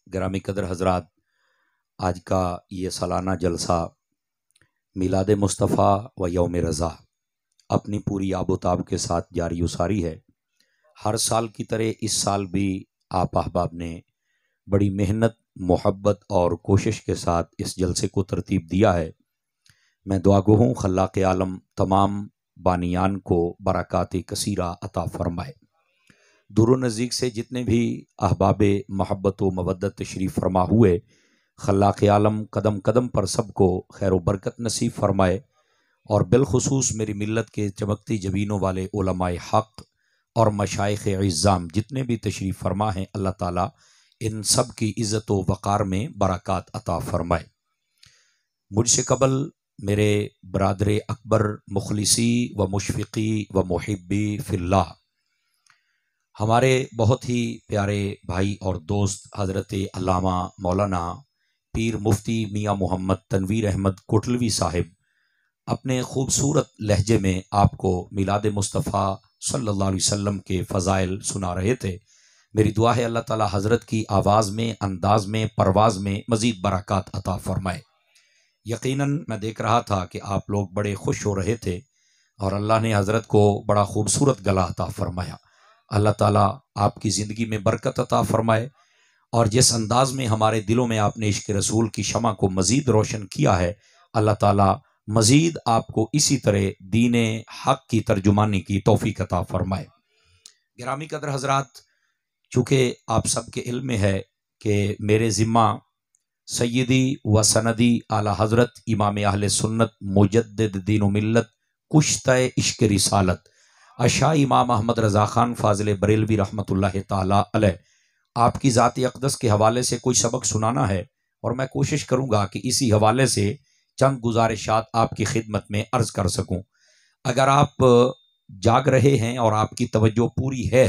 गिरामी कदर हजरात, आज का ये सालाना जलसा मिलाद मुस्तफ़ा व यौम रज़ा अपनी पूरी आबोताब के साथ जारी उसारी है। हर साल की तरह इस साल भी आप अहबाब ने बड़ी मेहनत, मोहब्बत और कोशिश के साथ इस जलसे को तरतीब दिया है। मैं दुआ गो हूँ खल्लाक़ आलम तमाम बानियान को बरक़ात कसीरा अता फरमाए। दूर नज़दीक से जितने भी अहबाब मोहब्बत व मवद्दत तशरीफ़ फरमा हुए, खल्लाक़ आलम कदम कदम पर सबको खैर व बरकत नसीब फरमाए। और बिलखुसूस मेरी मिल्लत के चमकती जबीनों वाले उलमाए हक़ और मशाइख़ इज़्ज़ाम जितने भी तशरीफ़ फरमा हैं, अल्लाह ताला इन सब की इज़्ज़त व वक़ार में बरक़ात अता फ़रमाए। मुझसे कबल मेरे बरादर अकबर मुखलिसी व मुशफ़िक़ी व मुहिब्बी फ़िल्लाह हमारे बहुत ही प्यारे भाई और दोस्त हज़रत अल्लामा मौलाना पीर मुफ्ती मियाँ मोहम्मद तनवीर अहमद कोटलवी साहिब अपने खूबसूरत लहजे में आपको मिलाद मुस्तफ़ा सल्लल्लाहु अलैहि वसल्लम के फ़ज़ाइल सुना रहे थे। मेरी दुआ है अल्लाह ताला हज़रत की आवाज़ में, अंदाज़ में, परवाज़ में मज़ीद बरक़ात अता फ़रमाए। यकीनन मैं देख रहा था कि आप लोग बड़े खुश हो रहे थे और अल्लाह ने हज़रत को बड़ा खूबसूरत गला अता फ़रमाया। अल्लाह ताला आपकी ज़िंदगी में बरकत अता फ़रमाए और जिस अंदाज़ में हमारे दिलों में आपने इश्क़ रसूल की शमा को मज़ीद रोशन किया है, अल्लाह ताला मज़ीद आपको इसी तरह दीन हक़ की तर्जुमानी की तौफ़ीक़ अता फ़रमाए। गिरामी कदर हज़रात, चूँकि आप सबके इल्म में है कि मेरे ज़िम्मा सय्यदी व सनदी आला हज़रत इमाम अहले सुन्नत मुजद्दिद दीन व मिल्लत कुश्ते इश्क़ रिसालत अशा इमाम अहमद रज़ा ख़ान फ़ाज़िल बरेलवी रहमतुल्लाह ताला अलैह आपकी ज़ात अक़दस के हवाले से कोई सबक सुनाना है और मैं कोशिश करूँगा कि इसी हवाले से चंद गुजारिशात आपकी खिदमत में अर्ज़ कर सकूँ। अगर आप जाग रहे हैं और आपकी तवज्जो पूरी है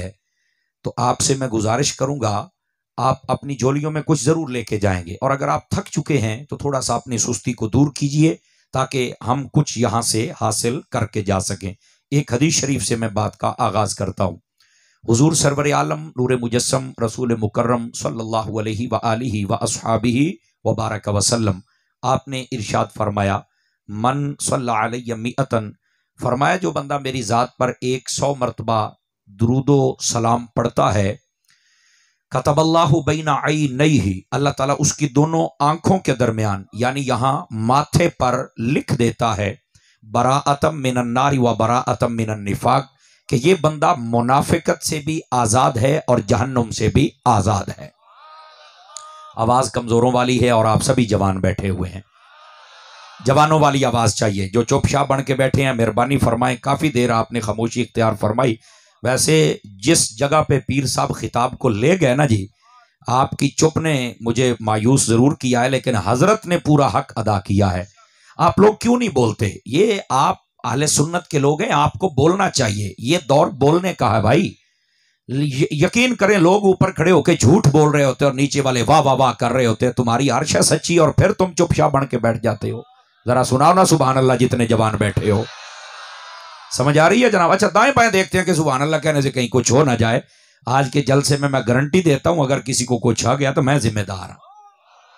तो आपसे मैं गुजारिश करूँगा, आप अपनी झोलियों में कुछ ज़रूर लेके जाएंगे और अगर आप थक चुके हैं तो थोड़ा सा अपनी सुस्ती को दूर कीजिए ताकि हम कुछ यहाँ से हासिल करके जा सकें। एक हदीस शरीफ से मैं बात का आगाज़ करता हूँ। हुजूर सरवर आलम नूर मुजस्सम रसूल मुकर्रम सल्लल्लाहु अलैहि व आलिहि व अस्हाबिहि व बारक वसल्लम आपने इरशाद फरमाया, मन सल्ला अलैहि मिअतन, फरमाया जो बंदा मेरी ज़ात पर 100 मरतबा दुरूदो सलाम पढ़ता है, कतबल्लाहु बैना ऐनैहि, अल्लाह ताला उसकी दोनों आंखों के दरमियान यानी यहाँ माथे पर लिख देता है, बराअतम मिनन नारी व बराअतम मिनन निफाक, कि ये बंदा मुनाफिकत से भी आज़ाद है और जहन्नुम से भी आज़ाद है। आवाज़ कमज़ोरों वाली है और आप सभी जवान बैठे हुए हैं, जवानों वाली आवाज़ चाहिए। जो चुपचाप बन के बैठे हैं मेहरबानी फरमाएं, काफ़ी देर आपने खामोशी इख्तियार फरमाई। वैसे जिस जगह पे पीर साहब खिताब को ले गए ना जी, आपकी चुप ने मुझे मायूस ज़रूर किया है, लेकिन हज़रत ने पूरा हक अदा किया है। आप लोग क्यों नहीं बोलते? ये आप अहले सुन्नत के लोग हैं, आपको बोलना चाहिए। ये दौर बोलने का है भाई। यकीन करें, लोग ऊपर खड़े होकर झूठ बोल रहे होते और नीचे वाले वाह वाह वाह कर रहे होते। तुम्हारी अर्श है सच्ची और फिर तुम चुपचाप बन के बैठ जाते हो। जरा सुनाओ ना सुभान अल्लाह, जितने जवान बैठे हो। समझ आ रही है जनाब? अच्छा, दाएं बाएं देखते हैं कि सुभान अल्लाह कहने से कहीं कुछ हो ना जाए। आज के जलसे में मैं गारंटी देता हूं, अगर किसी को कुछ आ गया तो मैं जिम्मेदार हूं।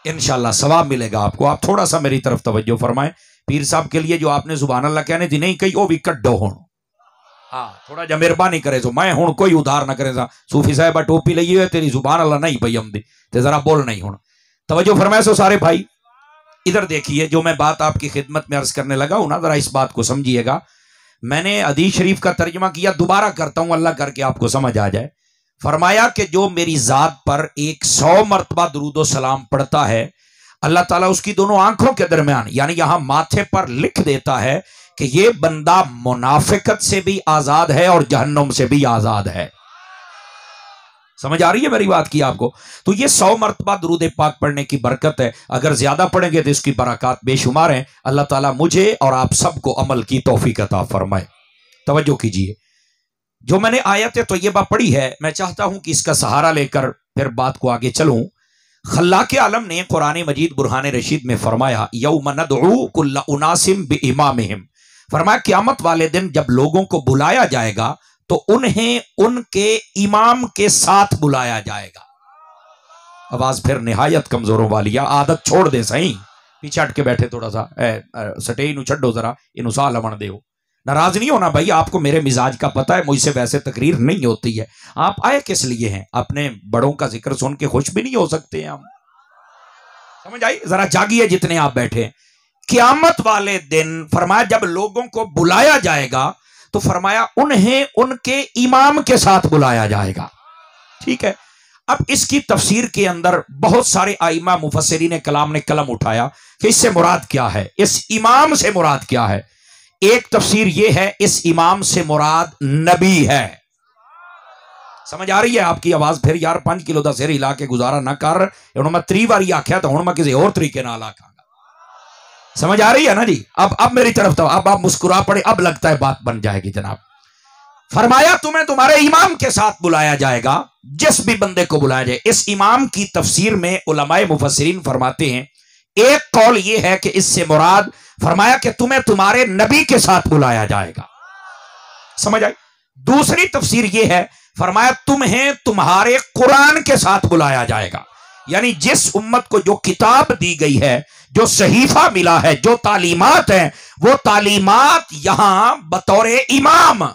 इंशाल्लाह सवाब मिलेगा आपको। आप थोड़ा सा मेरी तरफ तवज्जो फरमाएं। पीर साहब के लिए जो आपने सुभान अल्लाह कहने दी नहीं कही, वो भी कड्डो हो। हाँ, थोड़ा जा मेहरबानी करे सो मैं हूं कोई उधार ना करे। सूफी साहब टोपी लई है तेरी सुभान अल्लाह नहीं पई आंदी ते जरा बोल नहीं हूं। तवज्जो फरमाए सो सारे भाई। इधर देखिए, जो मैं बात आपकी खिदमत में अर्ज करने लगा हूं ना, जरा इस बात को समझिएगा। मैंने हदीस शरीफ का तर्जुमा किया, दोबारा करता हूं अल्लाह करके आपको समझ आ जाए। फरमाया कि जो मेरी जात पर 100 मरतबा दुरूदो सलाम पढ़ता है, अल्लाह ताला उसकी दोनों आंखों के दरमियान यानी यहां माथे पर लिख देता है कि ये बंदा मुनाफिकत से भी आजाद है और जहन्नुम से भी आजाद है। समझ आ रही है मेरी बात की आपको? तो ये 100 मरतबा दुरूद पाक पढ़ने की बरकत है। अगर ज्यादा पढ़ेंगे तो इसकी बरकत बेशुमार है। अल्लाह ताला मुझे और आप सबको अमल की तौफीक अता फरमाए। तवज्जो कीजिए, जो मैंने आयत तय्यबा पढ़ी है, मैं चाहता हूं कि इसका सहारा लेकर फिर बात को आगे चलूं। खल्लाक़ आलम ने कुरान मजीद बुरहान रशीद में फरमाया, यौम नदउ कुल्ला उनासिम बिइमामिहिम, फरमाया क़यामत वाले दिन जब लोगों को बुलाया जाएगा तो उन्हें उनके इमाम के साथ बुलाया जाएगा। आवाज फिर निहायत कमजोरों वाली है, आदत छोड़ दे सही, पीछे हट के बैठे थोड़ा सा, सटे इनू छो जरा, इनू सा लवन दो। नाराज नहीं होना भाई, आपको मेरे मिजाज का पता है, मुझसे वैसे तकरीर नहीं होती है। आप आए किस लिए हैं? अपने बड़ों का जिक्र सुन के खुश भी नहीं हो सकते हम? समझ आई? जरा जागिए जितने आप बैठे। क़यामत वाले दिन फरमाया जब लोगों को बुलाया जाएगा तो फरमाया उन्हें उनके इमाम के साथ बुलाया जाएगा। ठीक है, अब इसकी तफसीर के अंदर बहुत सारे आइमा मुफस्सिरीन ने कलाम ने कलम उठाया कि इससे मुराद क्या है, इस इमाम से मुराद क्या है। एक तफसीर यह है इस इमाम से मुराद नबी है। समझ आ रही है आपकी आवाज? फिर यार 5 किलो का सिर हिला के गुजारा ना कर, मैं 3 बार आख्या तो हूं मैं किसी और तरीके नाल आखांगा। समझ आ रही है ना जी? अब मेरी तरफ तो अब आप मुस्कुरा पड़े, अब लगता है बात बन जाएगी जनाब। फरमाया तुम्हें तुम्हारे इमाम के साथ बुलाया जाएगा, जिस भी बंदे को बुलाया जाए। इस इमाम की तफसीर में उलमाए मुफस्सिरीन फरमाते हैं, एक कौल ये है कि इससे मुराद फरमाया कि तुम्हें तुम्हारे नबी के साथ बुलाया जाएगा। समझ आई? दूसरी तफसीर ये है, फरमाया तुम्हें तुम्हारे कुरान के साथ बुलाया जाएगा, यानी जिस उम्मत को जो किताब दी गई है, जो सहीफा मिला है, जो तालीमात है, वो तालीमात यहां बतौर इमाम,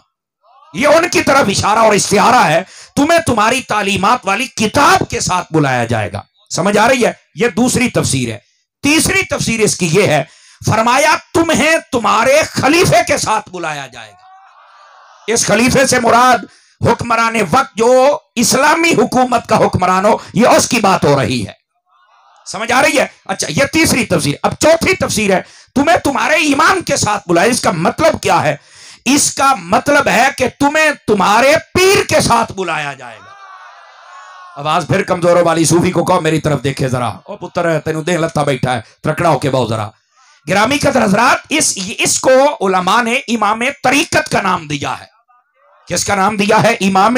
ये उनकी तरफ इशारा और इस्तिआरा है। तुम्हें तुम्हारी तालीमात वाली किताब के साथ बुलाया जाएगा। समझ आ रही है? यह दूसरी तफसीर है। तीसरी तफसीर इसकी यह है, फरमाया तुम्हें तुम्हारे खलीफे के साथ बुलाया जाएगा। इस खलीफे से मुराद हुक्मरान वक्त, जो इस्लामी हुकूमत का हुक्मरान हो, यह उसकी बात हो रही है। समझ आ रही है? अच्छा, यह तीसरी तफसीर। अब चौथी तफसीर है, तुम्हें तुम्हारे इमाम के साथ बुलाया। इसका मतलब क्या है? इसका मतलब है कि तुम्हें तुम्हारे पीर के साथ बुलाया जाएगा। आवाज फिर कमजोरों वाली सूफी को कहो मेरी तरफ देखे जरा। ओ पुत्र तेनू देख लत्ता बैठा है, त्रकड़ा होके बहुत जरा। गिरामी कदर हज़रात, इसको उलमा ने इमाम तरीकत का नाम दिया है। किसका नाम दिया है? इमाम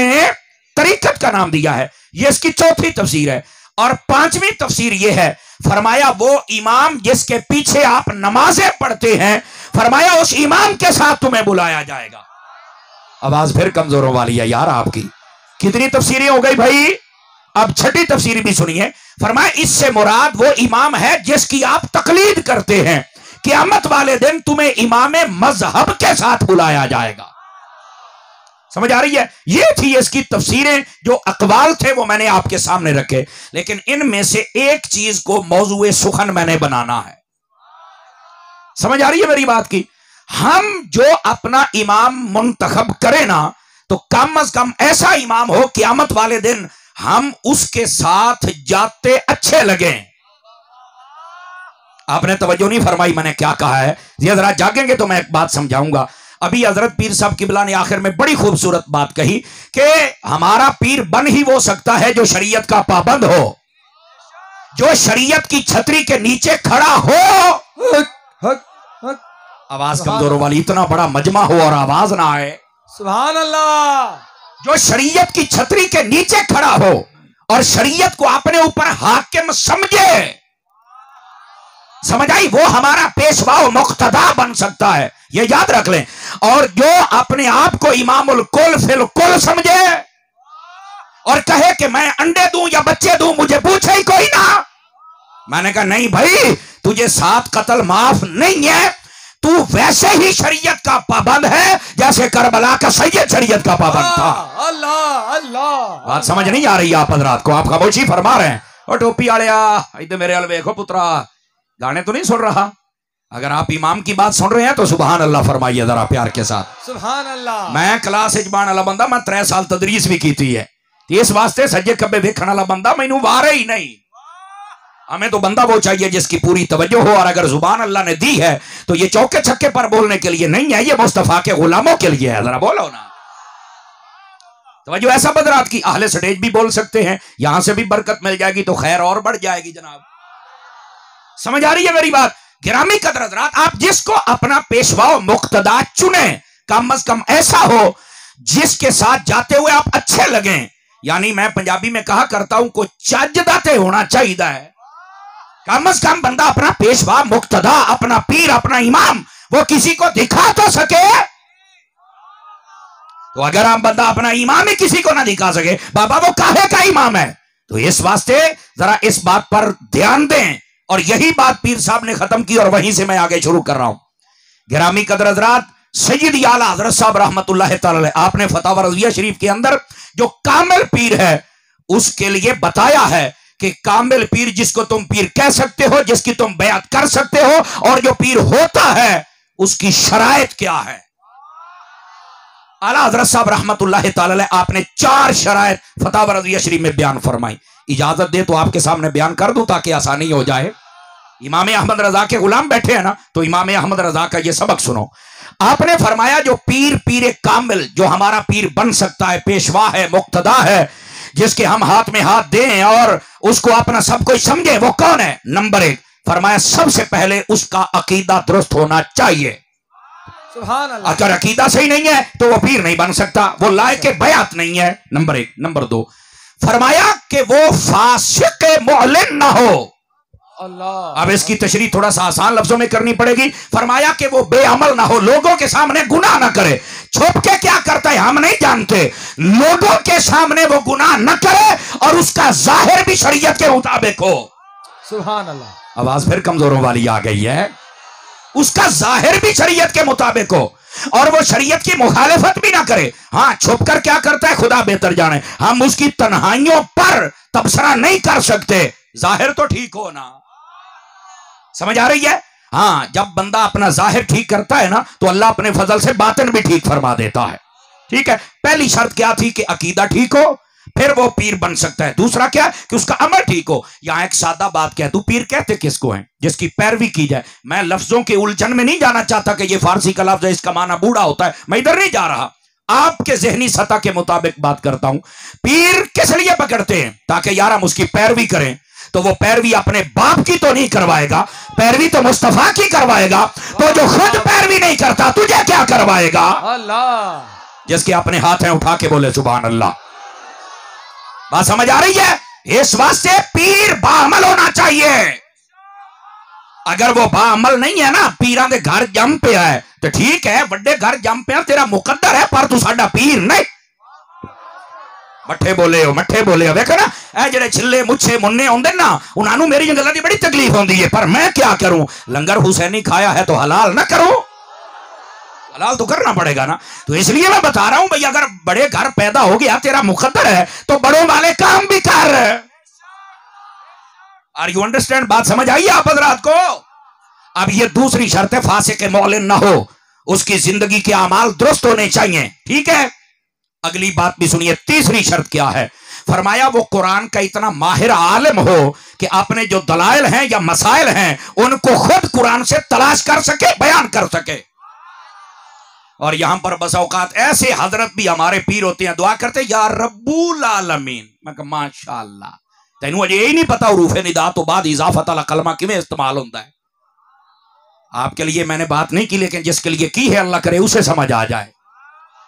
तरीकत का नाम दिया है। यह इसकी चौथी तफसीर है। और पांचवी तफसीर यह है, फरमाया वो इमाम जिसके पीछे आप नमाजें पढ़ते हैं, फरमाया उस इमाम के साथ तुम्हें बुलाया जाएगा। आवाज फिर कमजोरों वाली है यार आपकी। कितनी तफसीरें हो गई भाई? अब छठी तफसीर भी सुनिए। फरमाया इससे मुराद वो इमाम है जिसकी आप तकलीद करते हैं। क़यामत वाले दिन तुम्हें इमाम मजहब के साथ बुलाया जाएगा। समझ आ रही है? ये थी इसकी तफसीरें। जो अकवाल थे वो मैंने आपके सामने रखे, लेकिन इनमें से एक चीज को मौजूए सुखन मैंने बनाना है। समझ आ रही है मेरी बात की? हम जो अपना इमाम मुंतखब करें ना, तो कम अज कम ऐसा इमाम हो क़यामत वाले दिन हम उसके साथ जाते अच्छे लगे। आपने तवज्जो नहीं फरमाई मैंने क्या कहा है। ये जरा जागेंगे तो मैं एक बात समझाऊंगा। अभी हजरत पीर साहब किबला ने आखिर में बड़ी खूबसूरत बात कही कि हमारा पीर बन ही वो सकता है जो शरीयत का पाबंद हो, जो शरीयत की छतरी के नीचे खड़ा हो। आवाज कमजोरों वाली, इतना बड़ा मजमा हो और आवाज ना आए। सुभान अल्लाह। जो शरीयत की छतरी के नीचे खड़ा हो और शरीयत को अपने ऊपर हाकिम समझे, समझ आई? वो हमारा पेशवा मुक्तदा बन सकता है, ये याद रख लें। और जो अपने आप को इमामुल कुल फिल कुल समझे और कहे कि मैं अंडे दूं या बच्चे दूं, मुझे पूछे ही कोई ना। मैंने कहा नहीं भाई, तुझे 7 कत्ल माफ नहीं है, तू वैसे ही शरीयत का पाबंद है जैसे करबला का सैयद शरीयत का पाबंद था। अल्लाह अल्लाह। बात समझ नहीं आ रही आप हजरात को? आप खामोशी फरमा रहे हैं। और टोपी आलिया इधर मेरे अल देखो पुत्रा, गाने तो नहीं सुन रहा? अगर आप इमाम की बात सुन रहे हैं तो सुभान अल्लाह फरमाइए जरा प्यार के साथ। सुभान अल्लाह। मैं क्लास जबान वाला बंदा, मैं 3 साल तदरीस भी की थी है, इस वास्ते सज्जे कब्बे देखने वाला बंदा मैनू वारे ही नहीं। हमें तो बंदा वो चाहिए जिसकी पूरी तवज्जो हो, और अगर जुबान अल्लाह ने दी है तो ये चौके छक्के पर बोलने के लिए नहीं है, ये मुस्तफा के गुलामों के लिए है। जरा बोलो ना तवज्जो। ऐसा बदरात की अहले स्टेज भी बोल सकते हैं, यहां से भी बरकत मिल जाएगी तो खैर और बढ़ जाएगी जनाब। समझ आ रही है मेरी बात? गिरामी कदर हज़रात, आप जिसको अपना पेशवा मुक्तदा चुने, कम अज कम ऐसा हो जिसके साथ जाते हुए आप अच्छे लगे। यानी मैं पंजाबी में कहा करता हूं को चजदाते होना चाहिए है। कम अज कम बंदा अपना पेशवा मुक्तदा, अपना पीर, अपना इमाम वो किसी को दिखा तो सके। तो अगर आप बंदा अपना इमाम ही किसी को ना दिखा सके, बाबा वो काहे का इमाम है? तो इस वास्ते जरा इस बात पर ध्यान दें, और यही बात पीर साहब ने खत्म की और वहीं से मैं आगे शुरू कर रहा हूं। गिरामी कदर हजरात, सैयद आला हजरत साहब रहमतुल्लाह तआला आपने फतावा रज़िया शरीफ के अंदर जो कामिल पीर है उसके लिए बताया है कि कामिल पीर जिसको तुम पीर कह सकते हो, जिसकी तुम बयात कर सकते हो, और जो पीर होता है उसकी शराइत क्या है। आला हजरत साहब रहमतुल्लाह तआला आपने 4 शराइत फतावा रज़िया शरीफ में बयान फरमाई। इजाजत दे तो आपके सामने बयान कर दूं ताकि आसानी हो जाए। इमाम अहमद रजा के गुलाम बैठे हैं ना, तो इमाम अहमद रजा का ये सबक सुनो। आपने फरमाया जो पीर कामिल, जो हमारा पीर बन सकता है, पेशवा है, मुक्तदा है, जिसके हम हाथ में हाथ दें और उसको अपना सब कुछ समझे, वो कौन है? नंबर 1 फरमाया सबसे पहले उसका अकीदा दुरुस्त होना चाहिए। सुभान अल्लाह। अगर अकीदा सही नहीं है तो वो पीर नहीं बन सकता, वो लायक बयात नहीं है। नंबर 1। नंबर 2 फरमाया कि वो फासिक मुअलिन ना हो। अल्लाह। अब इसकी तशरीह थोड़ा सा आसान लफ्जों में करनी पड़ेगी। फरमाया कि वो बेअमल ना हो, लोगों के सामने गुनाह ना करे। छुप के क्या करता है हम नहीं जानते, लोगों के सामने वो गुनाह न करे और उसका जाहिर भी शरीयत के मुताबिक हो। सुभान अल्लाह। आवाज फिर कमजोरों वाली आ गई है। उसका जाहिर भी शरीयत के मुताबिक हो और वो शरीयत की मुखालिफत भी ना करे। हाँ, छुप कर क्या करता है खुदा बेहतर जाने, हम उसकी तन्हाइयों पर तबसरा नहीं कर सकते। जाहिर तो ठीक हो ना, समझ आ रही है? हाँ, जब बंदा अपना जाहिर ठीक करता है ना तो अल्लाह अपने फजल से बातिन भी ठीक फरमा देता है। ठीक है, पहली शर्त क्या थी कि अकीदा ठीक हो, फिर वो पीर बन सकता है। दूसरा क्या कि उसका अमल ठीक हो। यहां एक सादा बात कह दूं, पीर कहते किसको हैं? जिसकी पैरवी की जाए। मैं लफ्जों के उलझन में नहीं जाना चाहता कि ये फारसी का लफ्ज है, इसका माना बूढ़ा होता है, मैं इधर नहीं जा रहा, आपके जहनी सतह के मुताबिक बात करता हूं। पीर किस लिए पकड़ते हैं? ताकि यार हम उसकी पैरवी करें। तो वो पैरवी अपने बाप की तो नहीं करवाएगा, पैरवी तो मुस्तफा की करवाएगा। तो जो खुद पैरवी नहीं करता तुझे क्या करवाएगा? अल्लाह। जिसके अपने हाथ हैं उठा के बोले सुभान अल्लाह। बात समझ आ रही है? इस वास्ते पीर बाअमल होना चाहिए। अगर वो बाअमल नहीं है ना, पीरां दे घर जम पे है तो ठीक है, बड़े घर जम पे तेरा मुकद्दर है, पर तू साडा पीर नहीं। मठे बोले हो, मठे बोले हो। देखो ना, ए जेड़े छिले मुच्छे मुन्ने होंदे ना, उन्हां मेरी गल्लां दी बड़ी तकलीफ होंदी है, पर मैं क्या करूं? लंगर हुसैनी खाया है तो हलाल ना करो, हलाल तो करना पड़ेगा ना। तो इसलिए मैं बता रहा हूं भाई, अगर बड़े घर पैदा हो गया, तेरा मुकद्दर है, तो बड़ों वाले काम भी कर। Are you understand? बात समझ आई आप हजरात को? अब ये दूसरी शर्त है, फासिक मौलिन ना हो, उसकी जिंदगी के अमाल दुरुस्त होने चाहिए। ठीक है, अगली बात भी सुनिए। तीसरी शर्त क्या है? फरमाया वो कुरान का इतना माहिर आलिम हो कि अपने जो दलाइल हैं या मसाइल हैं उनको खुद कुरान से तलाश कर सके, बयान कर सके। और यहां पर बस औकात ऐसे हजरत भी हमारे पीर होते हैं, दुआ करते या रब्बुल आलमीन। मैं कहा माशाअल्लाह, तेनू अजे यही नहीं पता उरूफे निदा तो बाद इजाफत अला कलमा किवें इस्तेमाल होता है। आपके लिए मैंने बात नहीं की, लेकिन जिसके लिए की है अल्लाह करे उसे समझ आ जाए।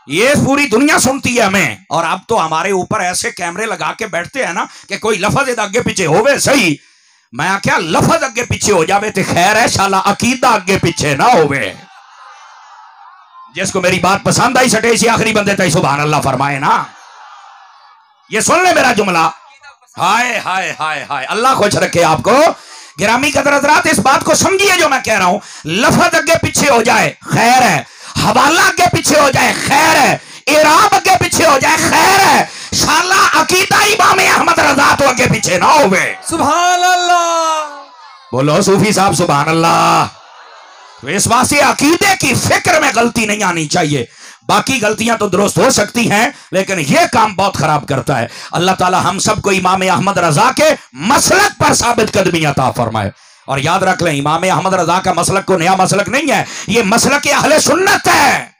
ये पूरी दुनिया सुनती है हमें, और अब तो हमारे ऊपर ऐसे कैमरे लगा के बैठते हैं ना कि कोई लफज अगे पीछे होवे सही। मैं क्या लफज अगे पीछे हो जावे तो खैर है, शाला अकीदा अगे पीछे ना होवे। जिसको मेरी बात पसंद आई सटे इसी आखिरी बंदे तक सुभान अल्लाह फरमाए ना। ये सुन ले मेरा जुमला। हाय हाय हाय हाय, अल्लाह खुश रखे आपको। गिरामी कदर हज़रात, इस बात को समझिए जो मैं कह रहा हूं। लफज अगे पीछे हो जाए खैर है, हवाला अगे पीछे हो जाए खैर है, इराब अगे पीछे हो जाए खैर है, शाला अकीदा इमाम अहमद रजा तो अगे पीछे ना होवे। सुभान अल्लाह। बोलो सूफी साहब सुभान अल्लाह। तो इस वास्ते अकीदे की फिक्र में गलती नहीं आनी चाहिए। बाकी गलतियां तो दुरुस्त हो सकती हैं, लेकिन यह काम बहुत खराब करता है। अल्लाह ताला हम सबको इमाम अहमद रजा के मसलक पर साबित कदमी अता फरमाए। और याद रख लें, इमाम अहमद रजा का मसलक को नया मसलक नहीं है, ये मसलक अहले सुन्नत है।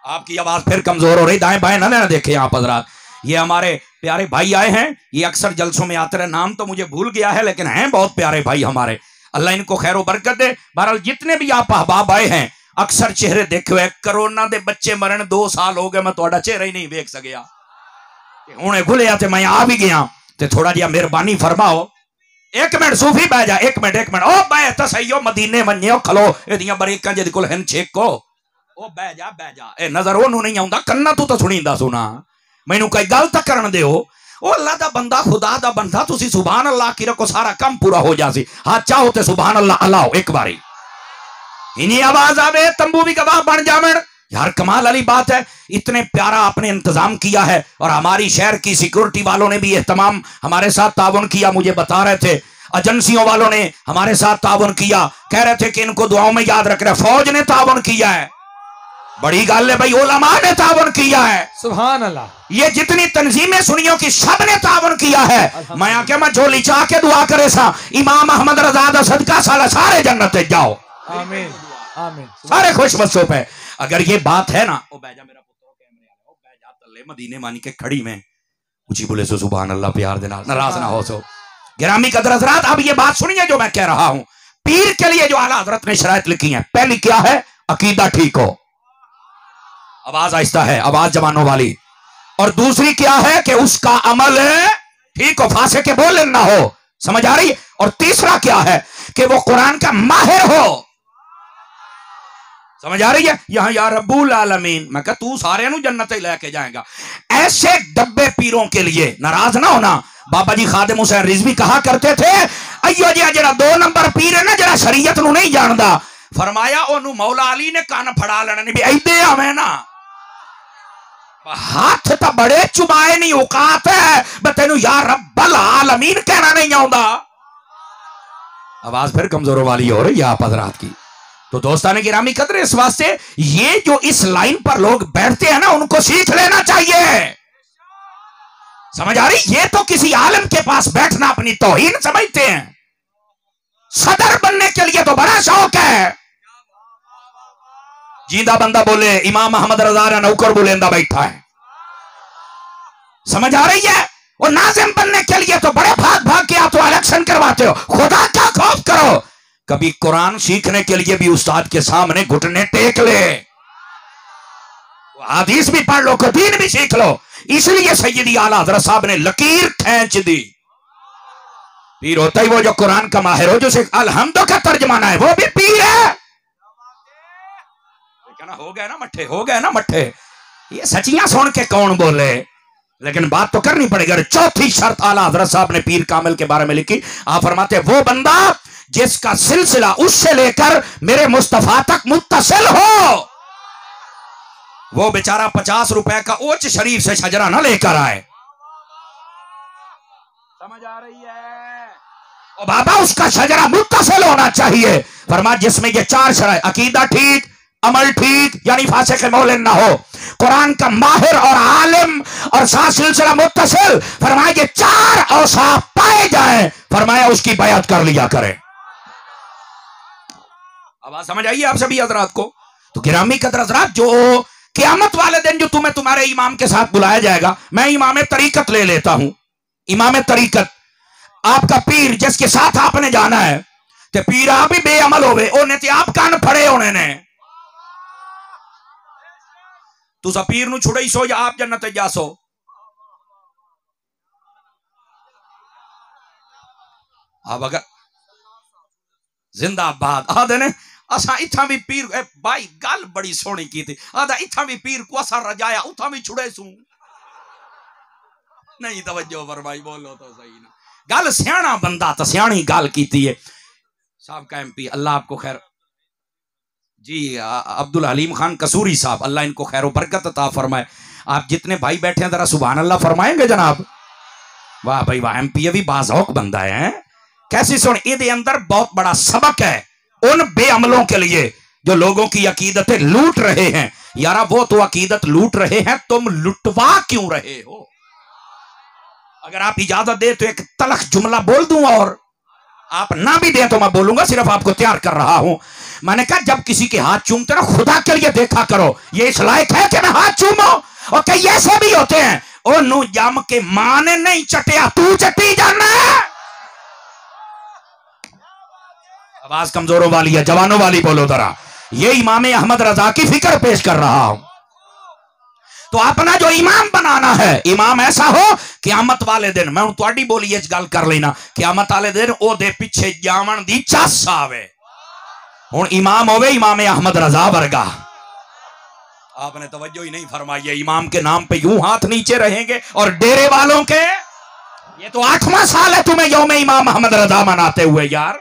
आपकी आवाज फिर कमजोर हो रही, दाएं बाएं ना देखे आप हजरात। ये हमारे प्यारे भाई आए हैं, ये अक्सर जलसों में आते रहे, नाम तो मुझे भूल गया है, लेकिन हैं बहुत प्यारे भाई हमारे। अल्लाह इनको खैर बरकत दे। बहरहाल जितने भी आप अहबाब आए हैं, अक्सर चेहरे देखे हुए, कोरोना दे बच्चे मरण 2 साल हो गए, मैं थोड़ा चेहरा ही नहीं देख सकिया, हुणे खुलिया ते मैं आ भी गया। ते थोड़ा जिहा मेहरबानी फरमाओ। एक मिनट सूफी बह जा, एक मिनट ओ बह तो सही हो, मदीने मन्ने खलो एदियां बरेकां जिहदे कोल हन छेको, ओ बह जा ए नजर ओनू नहीं आउंदा, कन्ना तू तो सुनींदा सुना, मैनू कोई गल तो करन दिओ। ओ अल्लाह दा बंदा खुदा दा बंदा तुसी सुभान अल्लाह की रखो सारा काम पूरा हो जासी। हाँ चाहो ते सुभान अल्लाह अल्लाह एक बारी इन्हीं आवाज आवे तंबू भी गवाह बन जावन। यार कमाल वाली बात है, इतने प्यारा आपने इंतजाम किया है और हमारी शहर की सिक्योरिटी वालों ने भी एहतमाम हमारे साथ ताउन किया। मुझे बता रहे थे एजेंसियों वालों ने हमारे साथ ताउन किया, कह रहे थे कि इनको दुआओं में याद रख रहे। फौज ने ताउन किया है, बड़ी गल है भाई, उलमा ने ताउन किया है, सुभान अल्लाह। ये जितनी तंजीमें सुनियो की सब ने ताउन किया है। मैं आके मैं झोली चाह के दुआ करे सा इमाम अहमद रजा दा सदका साला सारे जन्नत जाओ, आमीन आमीन, सारे खुश बसों पे। अगर ये बात है ना, ओ बैजा मेरा पुत्र कैमरे वाला, ओ बैजा तल्ले मदीने मानी के खड़ी में ऊंची बोले सो सुभान अल्लाह प्यार देना, नाराज ना हो सो। गिरामी कदर हज़रात, अब ये बात सुनिए जो मैं कह रहा हूं। पीर के लिए जो आला हजरत ने शराइत लिखी है, पहली क्या है? अकीदा ठीक हो, आवाज आहिस्ता है, आवाज जवानों वाली। और दूसरी क्या है कि उसका अमल ठीक हो, फासे के बोल ना हो, समझ आ रही है? और तीसरा क्या है कि वो कुरान का माहिर हो, समझ आ रही है? यहां या रब्बुल आलमीन, मैं कहा तू सारे नु जन्नत ही लेके जाएगा। ऐसे डब्बे पीरों के लिए नाराज ना होना। बाबा जी खादिम हुसैन रिजवी कहा करते थे, अयो जी जरा 2 नंबर पीर है ना, जरा शरीयत नु नहीं जानदा, फरमाया ओनू मौला अली ने कान फड़ा लेना नहीं भी ऐदे आवे ना, हाथ तो बड़े चुमाए नहीं औकात है, मैं तेनू या रब्बल आलमीन कहना नहीं आउंदा। आवाज फिर कमजोरों वाली हो रही है आप हजरात की। तो दोस्ताने गिरामी कदर, इस वास्ते ये जो इस लाइन पर लोग बैठते हैं ना, उनको सीख लेना चाहिए, समझ आ रही? ये तो किसी आलम के पास बैठना अपनी तौहीन समझते हैं, सदर बनने के लिए तो बड़ा शौक है। जींदा बंदा बोले इमाम अहमद रजा नौकर बुलेंदा बैठा है, समझ आ रही है? और नाजिम बनने के लिए तो बड़े भाग भाग के आप तो इलेक्शन करवाते हो, खुदा का खौफ करो। कभी कुरान सीखने के लिए भी उस्ताद के सामने घुटने टेक ले, हदीस भी पढ़ लो, दीन भी सीख लो। इसलिए सैयदी आला हज़रत साहब ने लकीर खींच दी। पीर होता ही वो जो कुरान का माहिर हो, जो अलहम्दो का तर्जमाना है, वो भी पीर है। हो गए ना मट्ठे, हो गए ना मट्ठे। ये सचियां सुन के कौन बोले, लेकिन बात तो करनी पड़ेगी। चौथी शर्त आला हज़रत साहब ने पीर कामिल के बारे में लिखी। आप फरमाते वो बंदा जिसका सिलसिला उससे लेकर मेरे मुस्तफा तक मुत्तसिल हो, वो बेचारा 50 रुपए का ओच शरीफ से शजरा ना लेकर आए, समझ आ रही है? और बाबा उसका शजरा मुत्तसिल होना चाहिए। फरमा जिसमें ये 4 शराय, अकीदा ठीक, अमल ठीक यानी फासिक मौलिन ना हो, कुरान का माहिर और आलिम और साथ सिलसिला मुत्तसिल, फरमाया ये 4 औसाफ पाए जाए, फरमाया उसकी बयात कर लिया करें। आवाज समझ आइए आप सभी हजरात को? तो गिरामी कदर हजरात, जो क़यामत वाले दिन जो तुम्हें तुम्हारे इमाम के साथ बुलाया जाएगा, मैं इमाम तरीकत ले लेता हूं। इमाम तरीकत आपका पीर जिसके साथ आपने जाना है, तो पीर आप ही बेअमल होवे, उन्हें तो आप कान फड़े होने ने, तुसा पीर नु छुड़ई सो या आप जन्नत जा सो। अब अगर जिंदाबाद आदे ने असा इथा भी पीर भाई गल बड़ी सोहनी की थी, आदा इथा भी पीर को असा रजाया उथा भी छुड़े सू नहीं। तवज्जो फरमाई, बोलो तो सही ना। गल सियाना बंदा तो सियानी गल कीती है। साहब का MP अल्लाह आपको खैर जी, अब्दुल हलीम खान कसूरी साहब, अल्लाह इनको खैर बरकत अता फरमाए। आप जितने भाई बैठे हैं जरा सुभान अल्लाह फरमाएंगे जनाब? वाह भाई वाह, MP भी बाज़ौक बंदा है। कैसी सुन, ये अंदर बहुत बड़ा सबक है उन बेअमलों के लिए जो लोगों की अकीदतें लूट रहे हैं। यारा वो तो अकीदत लूट रहे हैं, तुम लुटवा क्यों रहे हो? अगर आप इजाजत दे तो एक तलख जुमला बोल दूं, और आप ना भी दे तो मैं बोलूंगा, सिर्फ आपको तैयार कर रहा हूं। मैंने कहा जब किसी के हाथ चूमते ना, खुदा के लिए देखा करो ये इस लायक है कि मैं हाथ चूमो। और कई ऐसे भी होते हैं, ओ नू जम के मां ने नहीं चटिया, तू चटी जाना है। आवाज कमजोरों वाली है, जवानों वाली बोलो जरा। ये इमाम अहमद रजा की फिक्र पेश कर रहा हूं। तो अपना जो इमाम बनाना है, इमाम ऐसा हो क़यामत वाले दिन, मैं तुहाडी बोली गल कर लेना, क़यामत वाले दिन ओदे पिछे जावन दी चस आवे। हुण इमाम होवे इमाम अहमद रजा वर्गा। आपने तवज्जो ही नहीं फरमाई है। इमाम के नाम पे यूं हाथ नीचे रहेंगे और डेरे वालों के ये तो 8वां साल है तुम्हें यौम इमाम अहमद रजा मनाते हुए यार।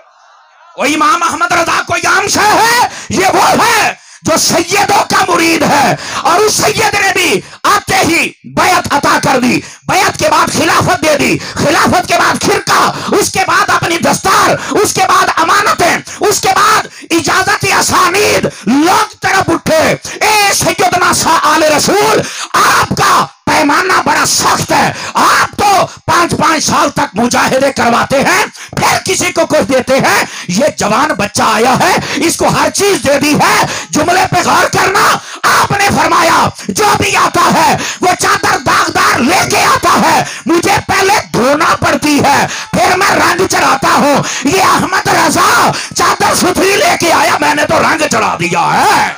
वो इमाम अहमद रजा कोई आम शय है, ये वो है जो सैयदों का मुरीद है। और उस सैयद ने भी आते ही बैत अता कर दी, बैत के बाद खिलाफत दे दी, खिलाफत के बाद खिरका, उसके बाद अपनी दस्तार, उसके बाद अमानतें, उसके बाद इजाजत असानीद। लोग तरफ उठे, ए सैयदना आले रसूल, आपका पैमाना बड़ा सख्त है, आप तो 5-5 साल तक मुजाहिदे करवाते हैं, फिर किसी को कुछ देते हैं। ये जवान बच्चा आया है, इसको हर चीज दे दी है। जुमले पे गौर करना, आपने फरमाया जो भी आता है वो चादर दागदार लेके आता है, मुझे पहले धोना पड़ती है, फिर मैं रंग चढ़ाता हूं। ये अहमद रजा चादर सुथरी लेके आया, मैंने तो रंग चढ़ा दिया है।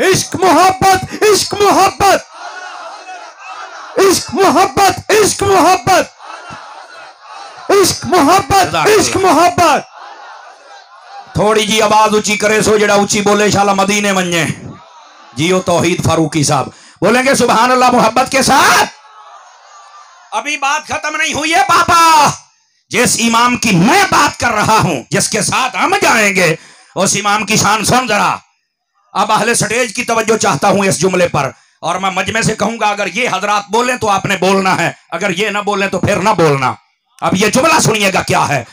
इश्क मोहब्बत, इश्क मोहब्बत, इश्क मोहब्बत, इश्क मोहब्बत, इश्क मोहब्बत, इश्क मोहब्बत। थोड़ी जी आवाज ऊंची करे सो जड़ा ऊंची बोले शाला मदीने मंजे। जियो तौहीद फारूकी साहब बोलेंगे सुभान अल्लाह मोहब्बत के साथ। अभी बात खत्म नहीं हुई है पापा। जिस इमाम की मैं बात कर रहा हूं, जिसके साथ हम जाएंगे, उस इमाम की शान सुन जरा। अब अहले स्टेज की तवज्जो चाहता हूं इस जुमले पर, और मैं मजमे से कहूंगा अगर ये हजरात बोले तो आपने बोलना है, अगर ये ना बोले तो फिर ना बोलना। अब ये जुमला सुनिएगा क्या है।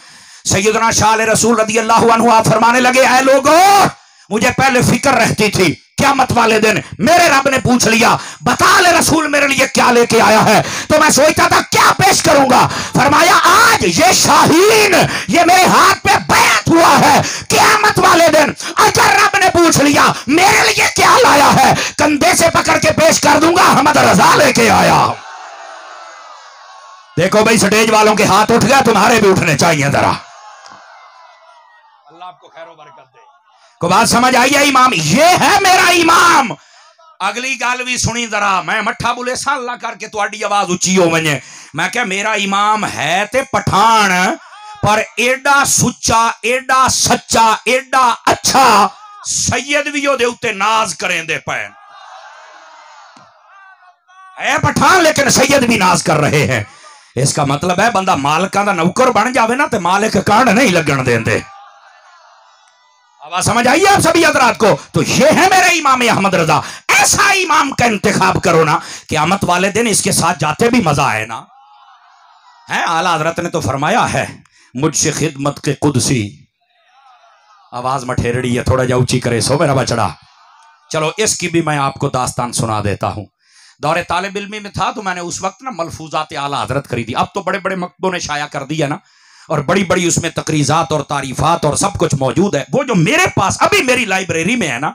सैयदना शाह रसूल रज़ी अल्लाहु अन्हु आप फरमाने लगे, ऐ लोगों, मुझे पहले फिक्र रहती थी क़यामत वाले दिन मेरे रब ने पूछ लिया, बता ले रसूल मेरे लिए क्या लेके आया है, तो मैं सोचता था क्या पेश करूंगा। फरमाया आज ये शाहीन ये मेरे हाथ पे बैत हुआ है, क़यामत वाले दिन अगर रब ने पूछ लिया मेरे लिए क्या लाया है, कंधे से पकड़ के पेश कर दूंगा, अहमद रजा लेके आया। देखो भाई स्टेज वालों के हाथ उठ गया, तुम्हारे भी उठने चाहिए जरा। अल्लाह आपको खैरो बरकत दे। को बात समझ आई है? इमाम ये है मेरा इमाम। अगली गल भी सुनी जरा, मैं मठा बुले साला करके तुहाडी आवाज उच्ची हो वने। मैं क्या मेरा इमाम है ते पठान, पर एडा सुच्चा, एडा सच्चा, एडा अच्छा, सैयद भी ओदे उत्ते नाज करेंदे पैन। है पठान लेकिन सैयद भी नाज कर रहे हैं। इसका मतलब है बंदा मालिका दा नौकर बन जावे ना, ते मालिक कांड नहीं लगन देंदे। आवाज समझ आई आप सभी हजरात को? तो ये है मेरे इमाम अहमद रजा। ऐसा इमाम का इंतखाब करो ना, क़यामत वाले दिन इसके साथ जाते भी मजा आए ना। है आला हजरत ने तो फरमाया है, मुझसे खिदमत के कुदसी। आवाज मठेरड़ी है, थोड़ा जा ऊंची करे सो मेरा बचड़ा। चलो इसकी भी मैं आपको दास्तान सुना देता हूं। दौरे तालिब इल्मी में था तो मैंने उस वक्त ना मलफूजात आला हजरत खरीदी। अब तो बड़े बड़े मकतबों ने शाया कर दिया ना, और बड़ी बड़ी उसमें तकरीजात और तारीफात और सब कुछ मौजूद है। वो जो मेरे पास अभी मेरी लाइब्रेरी में है ना,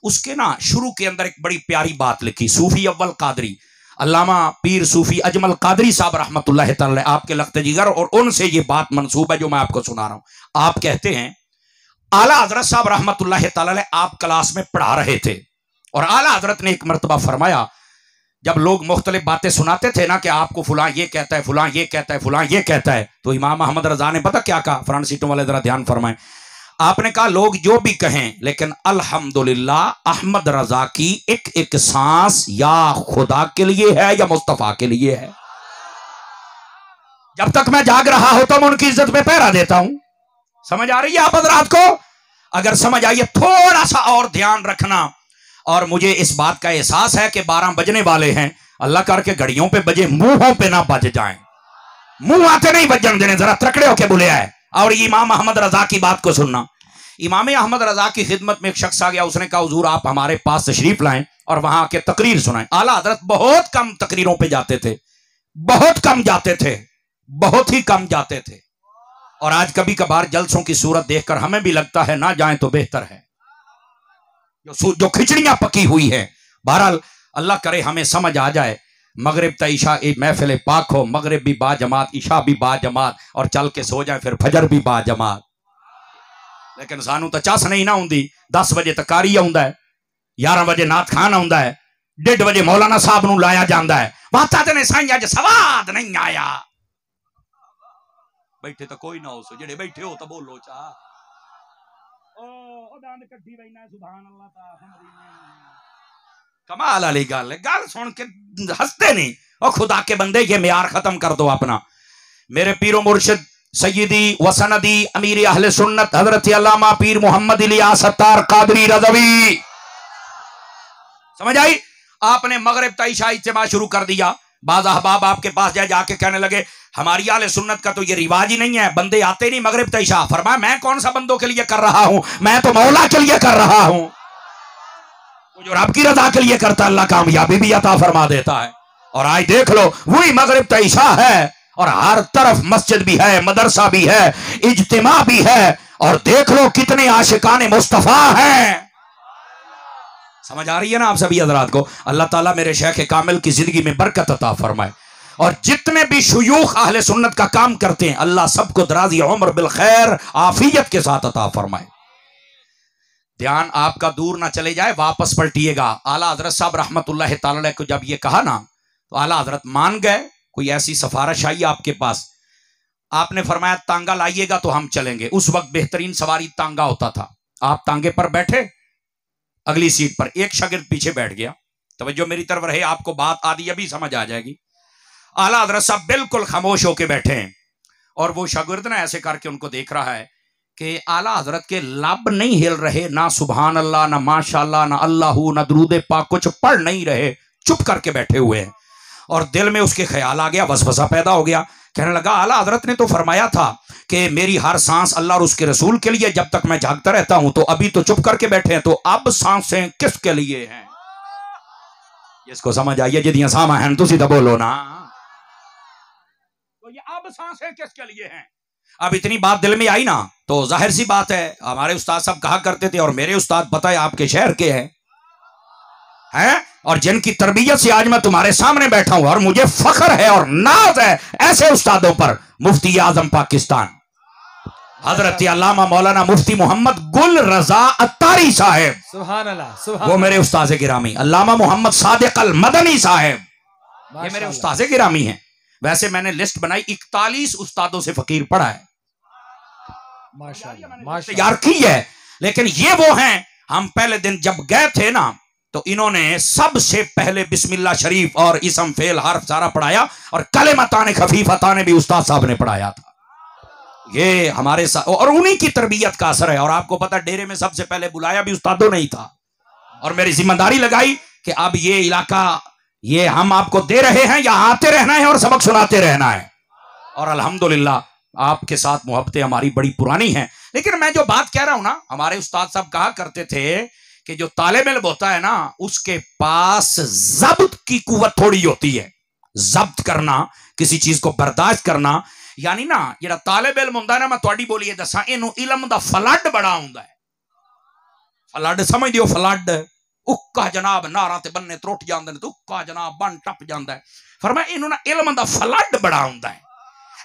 उसके ना शुरू के अंदर एक बड़ी प्यारी बात लिखी सूफी अव्वल कादरी, अल्लामा पीर सूफी अजमल कादरी साहब रहमतुल्लाह तआला आपके लख्त जिगर, और उनसे ये बात मंसूब है जो मैं आपको सुना रहा हूं। आप कहते हैं आला हजरत साहब रहमतुल्लाह तआला आप क्लास में पढ़ा रहे थे, और आला हजरत ने एक मरतबा फरमाया, जब लोग मुख्तलिफ बातें सुनाते थे ना कि आपको फुलां ये कहता है, फुलां ये कहता है, फुलां ये कहता है, तो इमाम अहमद रजा ने पता क्या कहा? फ्रंट सीटों वाले जरा ध्यान फरमाएं। आपने कहा लोग जो भी कहें, लेकिन अल्हम्दुलिल्लाह अहमद रजा की एक एक सांस या खुदा के लिए है या मुस्तफा के लिए है। जब तक मैं जाग रहा होता हूं उनकी इज्जत में पहरा देता हूं। समझ आ रही है आप हजरात को? अगर समझ आइए थोड़ा सा और ध्यान रखना। और मुझे इस बात का एहसास है कि 12 बजने वाले हैं, अल्लाह करके घड़ियों पे बजे, मुंहों पे ना बज जाएं, मुंह आते नहीं बजन देने, जरा तकड़े होके बोले आए। और इमाम अहमद रजा की बात को सुनना। इमाम अहमद रजा की खिदमत में एक शख्स आ गया, उसने कहा हुजूर आप हमारे पास तशरीफ लाएं और वहां आके तकरीर सुनाएं। आला हजरत बहुत कम तकरीरों पे जाते थे, बहुत कम जाते थे, बहुत ही कम जाते थे। और आज कभी कभार जलसों की सूरत देखकर हमें भी लगता है ना जाएं तो बेहतर है, जो खिचड़ियां पकी हुई है। बहरहाल अल्लाह करे हमें समझ आ जाए। मगरिब त ईशा महफिल पाक हो, मगरिब भी बा जमात, ईशा भी बा जमात, और चल के सो जाए फिर फजर भी बा जमात। लेकिन सानू तो चस नहीं ना होंदी। 10 बजे तकारी आउंदा है, 11 बजे नात खान आउंदा है, 1:30 बजे मौलाना साहब नू लाया जाता है। वाता ते ने साईं अज सवाद नहीं आया। बैठे तो कोई ना हो सो, जेड़े बैठे हो तो बोलो चा। कमाल वाली गल है, गल सुन के हंसते नहीं, और खुदा के बंदे ये म्यार खत्म कर दो अपना। मेरे पीरो मुर्शिद सैयदी वसनदी अमीर अहले सुन्नत हजरत अल्लामा पीर मोहम्मद इलियास सत्तार कादरी रज़वी, समझ आई? आपने मगरिब तक इशा इज्तिमा शुरू कर दिया। बाज़ अहबाब आपके पास जाके कहने लगे हमारी आले सुन्नत का तो ये रिवाज ही नहीं है, बंदे आते नहीं मगरिब तक इशा। फरमाया मैं कौन सा बंदों के लिए कर रहा हूं, मैं तो मौला के लिए कर रहा हूं। जो रब की रजा के लिए करता अल्लाह कामयाबी भी अता फरमा देता है। और आज देख लो वही मगरिब तक इशा है और हर तरफ मस्जिद भी है, मदरसा भी है, इज्तिमा भी है, और देख लो कितने आशिकाने मुस्तफा हैं। समझ आ रही है ना आप सभी हजरात को? अल्लाह ताला मेरे शेख कामिल की जिंदगी में बरकत अता फरमाए, और जितने भी शुयूख अहले सुन्नत का काम करते हैं अल्लाह सबको दराजी उम्र बिल खैर आफियत के साथ अता फरमाए। ध्यान आपका दूर ना चले जाए, वापस पलटिएगा। आला हजरत साहब रहमतुल्लाह ताला अलैह को जब ये कहा ना तो आला हजरत मान गए। कोई ऐसी सिफारिश आई आपके पास, आपने फरमाया तांगा लाइएगा तो हम चलेंगे। उस वक्त बेहतरीन सवारी तांगा होता था। आप तांगे पर बैठे, अगली सीट पर एक शागिर्द पीछे बैठ गया। तवज्जो मेरी तरफ रहे, आपको बात आदि अभी समझ आ जाएगी। आला हजरत साहब बिल्कुल खामोश होके बैठे हैं और वो शागिर्द ना ऐसे करके उनको देख रहा है कि आला हजरत के लब नहीं हिल रहे, ना सुभान अल्लाह, ना माशाअल्लाह, ना अल्लाहू, ना दुरूद पाक, कुछ पढ़ नहीं रहे, चुप करके बैठे हुए हैं। और दिल में उसके ख्याल आ गया, वसवसा पैदा हो गया। कहने लगा आला हजरत ने तो फरमाया था कि मेरी हर सांस अल्लाह और उसके रसूल के लिए, जब तक मैं जागता रहता हूं, तो अभी तो चुप करके बैठे हैं, तो अब सांसें किसके लिए हैं? इसको समझ आइए जिदियां सामा हैं, तुसी तो बोलो ना, तो ये अब सांसें किसके लिए हैं? अब इतनी बात दिल में आई ना तो जाहिर सी बात है, हमारे उस्ताद साहब कहा करते थे, और मेरे उस्ताद पता है आपके शहर के हैं, और जिनकी तरबियत से आज मैं तुम्हारे सामने बैठा हूं, और मुझे फख्र है और नाज है ऐसे उस्तादों पर। मुफ्ती आजम पाकिस्तान हजरत अल्लामा मौलाना मुफ्ती मोहम्मद गुल रजा अत्तारी साहब, सुभान अल्लाह, सुभान वो मेरे उस्ताद गिरामी। अल्लामा मोहम्मद सादिक अल मदनी साहब, ये मेरे उस्ताद गिरामी हैं। वैसे मैंने लिस्ट बनाई, 41 उस्तादों से फकीर पढ़ा है, माशाअल्लाह तैयार की है। लेकिन ये वो हैं, हम पहले दिन जब गए थे ना तो इन्होंने सबसे पहले बिस्मिल्लाह शरीफ और इसम फेल हर्फ सारा पढ़ाया, और कलेमताने खफीफताने भी उस्ताद साहब ने पढ़ाया था। ये हमारे साथ, और उन्हीं की तरबियत का असर है। और आपको पता डेरे में सबसे पहले बुलाया भी उस्तादों ने ही था, और मेरी जिम्मेदारी लगाई कि अब ये इलाका ये हम आपको दे रहे हैं, यहाँ आते रहना है और सबक सुनाते रहना है। और अल्हम्दुलिल्लाह आपके साथ मोहब्बतें हमारी बड़ी पुरानी हैं। लेकिन मैं जो बात कह रहा हूं ना, हमारे उस्ताद साहब कहा करते थे कि जो तालिब इल्म होता है ना उसके पास जब्त की कुव्वत थोड़ी होती है, जब्त करना, किसी चीज को बर्दाश्त करना। यानी ना जेड़ा तालिब इल्म हुंदा है ना, मैं तुहाडी बोलिए दसा, इनू इल्म दा फ्लड बड़ा हुंदा है। फ्लड समझ दियो, फ्लड उक्का जनाब नारा ते बन्ने त्रुट जांदे ने, तो उक्का जनाब बन टप जांदा है। फरमाया इनू ना इल्म दा फ्लड बड़ा हुंदा है।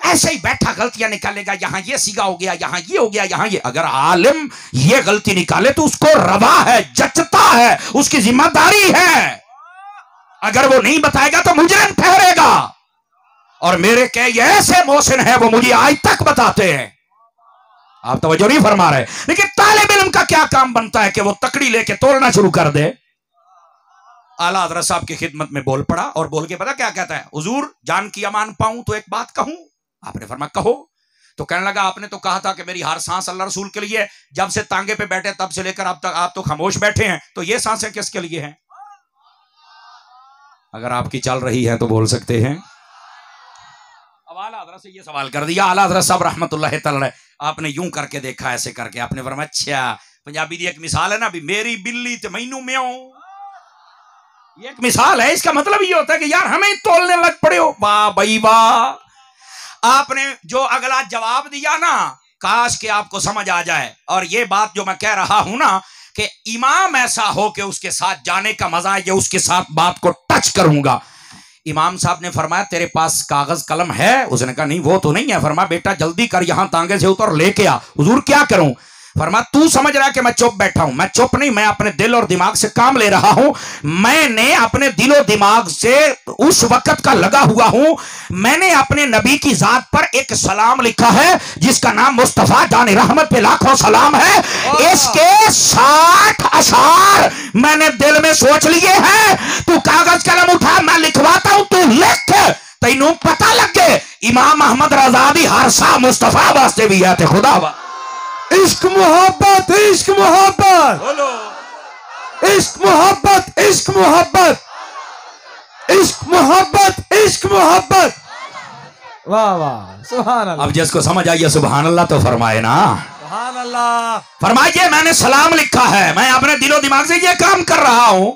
ऐसे ही बैठा गलतियां निकालेगा, यहां ये सीगा हो गया, यहां ये हो गया, यहां ये। अगर आलिम ये गलती निकाले तो उसको रवा है, जचता है, उसकी जिम्मेदारी है। अगर वो नहीं बताएगा तो मुजरिम ठहरेगा। और मेरे के ये ऐसे मोहसिन है वो मुझे आज तक बताते हैं। आप तवज्जो नहीं फरमा रहे। लेकिन तालिब इल्म का क्या काम बनता है कि वो तकड़ी लेके तोड़ना शुरू कर दे। आला हज़रत साहब की खिदमत में बोल पड़ा, और बोल के पता क्या कहता है, हुजूर जान की अमान पाऊं तो एक बात कहूं। आपने फरमाया कहो। तो कहने लगा आपने तो कहा था कि मेरी हर सांस अल्लाह रसूल के लिए, जब से तांगे पे बैठे तब से लेकर अब तक आप तो खामोश बैठे हैं, तो ये सांसें किसके लिए हैं? अगर आपकी चल रही है तो बोल सकते हैं। अब आला हज़रत से ये सवाल कर दिया। आला हज़रत साहब रहमतुल्लाह तआला आपने यूं करके देखा, ऐसे करके आपने फरमाया अच्छा, पंजाबी दी एक मिसाल है ना भी, मेरी बिल्ली ते मैनू म्याऊं, ये एक मिसाल है। इसका मतलब ये होता है कि यार हमें तोलने लग पड़े हो। वाह भाई वाह, आपने जो अगला जवाब दिया ना, काश के आपको समझ आ जाए। और ये बात जो मैं कह रहा हूं ना कि इमाम ऐसा हो कि उसके साथ जाने का मजा है, ये उसके साथ बात को टच करूंगा। इमाम साहब ने फरमाया तेरे पास कागज कलम है? उसने कहा नहीं वो तो नहीं है। फरमाया बेटा जल्दी कर, यहां तांगे से उतर लेके आ। हुजूर क्या करूं? फरमा तू समझ रहा है कि मैं चुप बैठा हूं, मैं चुप नहीं, मैं अपने दिल और दिमाग से काम ले रहा हूं। मैंने अपने दिलो दिमाग से उस वक्त का लगा हुआ हूं। मैंने अपने नबी की जात पर एक सलाम लिखा है जिसका नाम मुस्तफा जान रहमत पे लाखों सलाम है। इसके 60 अशार मैंने दिल में सोच लिए हैं। तू कागज कलम उठा, मैं लिखवाता हूं, तू लिख, तैनू पता लग गए इमाम अहमद रजा दी हर सा मुस्तफा वास्ते भी है। खुदा इश्क मोहब्बत, इश्क मोहब्बत, बोलो इश्क मोहब्बत, इश्क मोहब्बत, इश्क मोहब्बत, इश्क मोहब्बत। वाह वाह, सुभान अल्लाह। अब जिसको समझ आइए सुभान अल्लाह तो फरमाए ना सुभान अल्लाह। फरमाइए मैंने सलाम लिखा है, मैं अपने दिलो दिमाग से ये काम कर रहा हूं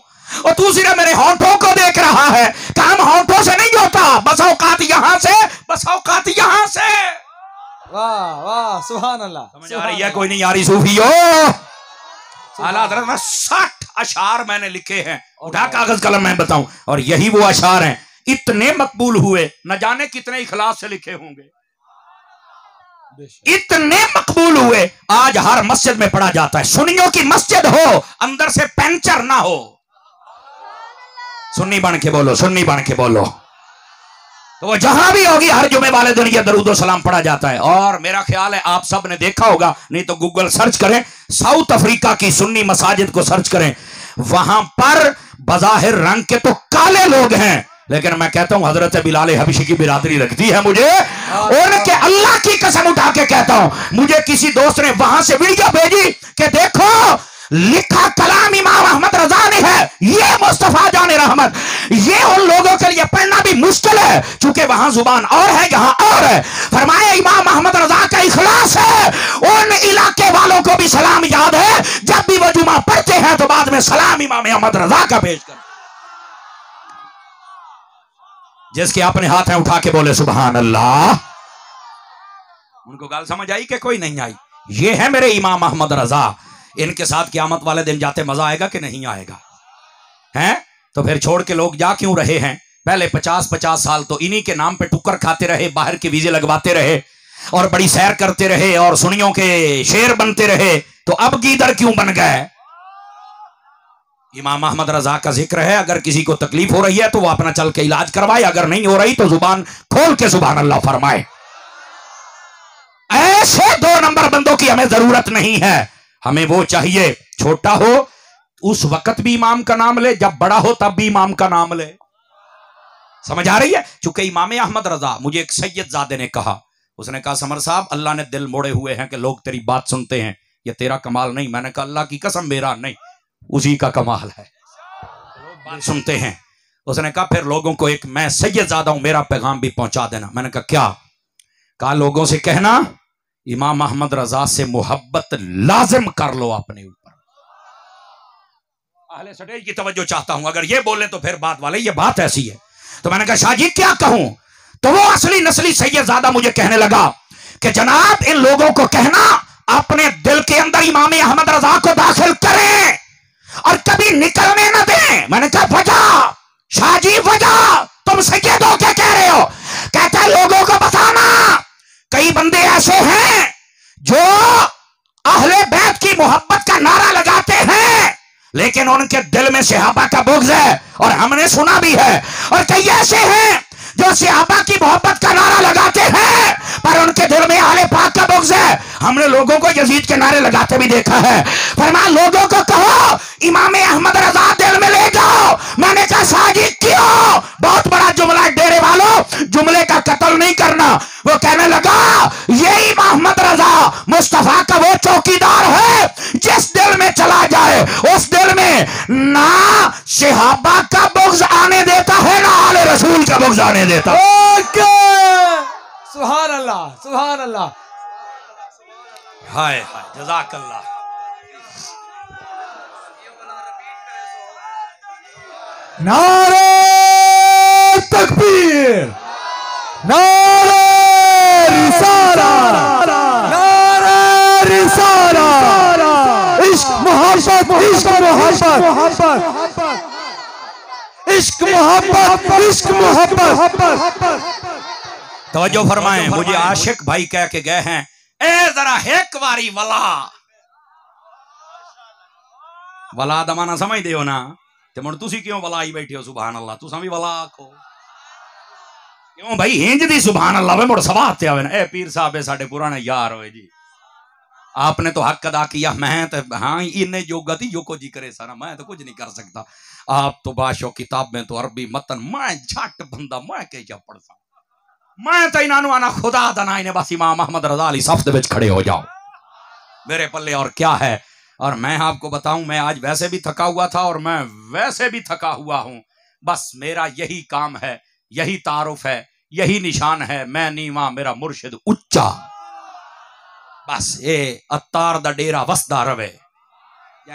और तू सिर्फ मेरे होंठों को देख रहा है। काम होंठों से नहीं होता, बस औकात यहां से, बस औकात यहां से। वाह वाह, सुभान अल्लाह। समझ आ रही है कोई नहीं आ रही सूफियो? आला हज़रत में 60 अशार मैंने लिखे हैं, उठा कागज कलम मैं बताऊं, और यही वो अशार हैं, इतने मकबूल हुए, न जाने कितने इखलास से लिखे होंगे, इतने मकबूल हुए। आज हर मस्जिद में पढ़ा जाता है। सुन्नियों की मस्जिद हो, अंदर से पंचर ना हो। सुन्नी बन के बोलो, सुन्नी बन के बोलो, तो वो जहां भी होगी हर जुमे वाले दिन ये दरूद सलाम पढ़ा जाता है। और मेरा ख्याल है आप सब ने देखा होगा, नहीं तो गूगल सर्च करें, साउथ अफ्रीका की सुन्नी मसाजिद को सर्च करें, वहां पर बज़ाहिर रंग के तो काले लोग हैं, लेकिन मैं कहता हूं हजरत बिलाल हबशी की बिरादरी लगती है मुझे, और के अल्लाह की कसम उठा के कहता हूं, मुझे किसी दोस्त ने वहां से वीडियो भेजी कि देखो लिखा कलाम इमाम अहमद रजा ने है, ये मुस्तफा जान रहमत। ये उन लोगों के लिए पढ़ना भी मुश्किल है क्योंकि वहां जुबान और है, यहाँ और है। फरमाया इमाम अहमद रजा का इखलास है, उन इलाके वालों को भी सलाम याद है, जब भी वो जुमा पढ़ते हैं तो बाद में सलाम इमाम अहमद रजा का पेश कर। जिसके अपने हाथ हैं उठा के बोले सुभान अल्लाह। उनको गाल समझ आई कि कोई नहीं आई? ये है मेरे इमाम अहमद रजा। इनके साथ क़यामत वाले दिन जाते मजा आएगा कि नहीं आएगा? हैं तो फिर छोड़ के लोग जा क्यों रहे हैं? पहले 50-50 साल तो इन्हीं के नाम पे टुक्कर खाते रहे, बाहर के वीजे लगवाते रहे और बड़ी सैर करते रहे और सुनियों के शेर बनते रहे, तो अब गीदड़ क्यों बन गए? इमाम अहमद रजा का जिक्र है, अगर किसी को तकलीफ हो रही है तो वो अपना चल के इलाज करवाए, अगर नहीं हो रही तो जुबान खोल के सुभान अल्लाह फरमाए। ऐसे 2 नंबर बंदों की हमें जरूरत नहीं है। हमें वो चाहिए छोटा हो उस वक्त भी इमाम का नाम ले, जब बड़ा हो तब भी इमाम का नाम ले। समझ आ रही है? चूंकि इमाम अहमद रजा, मुझे एक सैयदजादे ने कहा, उसने कहा समर साहब अल्लाह ने दिल मोड़े हुए हैं कि लोग तेरी बात सुनते हैं, ये तेरा कमाल नहीं। मैंने कहा अल्लाह की कसम मेरा नहीं, उसी का कमाल है, लोग बात सुनते हैं। उसने कहा फिर लोगों को एक मैं सैयदजादा हूं, मेरा पैगाम भी पहुंचा देना। मैंने कहा क्या? कहा लोगों से कहना इमाम अहमद रजा से मोहब्बत लाजिम कर लो अपने ऊपर। अहले स्टेज की तवज्जो चाहता हूं, अगर ये बोले तो फिर बात वाले, ये बात ऐसी है। तो मैंने कहा शाहजी क्या कहूं? तो वो असली नस्ली सैयदजादा मुझे कहने लगा कि जनाब इन लोगों को कहना अपने दिल के अंदर इमाम अहमद रजा को दाखिल करें और कभी निकलने ना दें। मैंने कहा वजह? शाहजी वजह तुम सैयद हो क्या कह रहे हो? कहता है लोगों को बताना कई बंदे ऐसे हैं जो अहले बैत की मोहब्बत का नारा लगाते हैं लेकिन उनके दिल में सहाबा का बुग़्ज़ है, और हमने सुना भी है। और कई ऐसे हैं जो सहाबा की मोहब्बत का नारा लगाते हैं पर उनके दिल में अहले पाक का बुग़्ज़ है। हमने लोगों को यजीद के नारे लगाते भी देखा है। फरमाया लोगों को कहो इमाम अहमद रजा दिल में ले जाओ। मैंने कहा साजिद क्यों? बहुत बड़ा जुमला है डेरे वालों, जुमले का कत्ल नहीं करना। वो कहने लगा ये इमाम अहमद रजा मुस्तफा का वो चौकीदार है जिस दिल में चला जाए उस दिल में ना सहाबा का बुग़्ज़ आने देता है ना आले रसूल का बुग़्ज़ आने देता। सुभान अल्लाह, सुभान अल्लाह। हाय हाय जज़ाकल्लाह। नारे तकबीर, नारे रिसाला, नारे रिसाला। इश्क मोहब्बत, इश्क मोहब्बत, इश्क मोहब्बत, इश्क मोहब्बत। तवज्जो फरमाएं, मुझे आशिक भाई कह के गए हैं ए जरा एक वारी वला वला दा माना समझदे हो ना, ते मुड़ तुसी क्यों वला ही बैठे हो? सुभान अल्लाह, तुसा भी वला आखो क्यों भाई? इंज दी सुभान अल्लाह वे मुड़ सवाल ते आवे ना। ए पीर साहब है साडे पुराने यार होए जी, आपने तो हक अदा किया, मैं तो हाँ इन्ने योग्य थी जो कुछ ही करे सारा, मैं तो कुछ नहीं कर सकता। आप तो बाशो किताबें तो अरबी मतन, मैं झट बंदा, मैं क्या पढ़ सकता? मैं तो इन्होंने आना खुदा दना इन्हें बस इमाम अहमद रजा अली सफ विच खड़े हो जाओ, मेरे पल्ले और क्या है। और मैं आपको बताऊं, मैं आज वैसे भी थका हुआ था और मैं वैसे भी थका हुआ हूं। बस मेरा यही काम है, यही तारुफ है, यही निशान है, मैं नीवा मेरा मुर्शिद उच्चा। बस ये अत्तार दा डेरा वसदा रवे,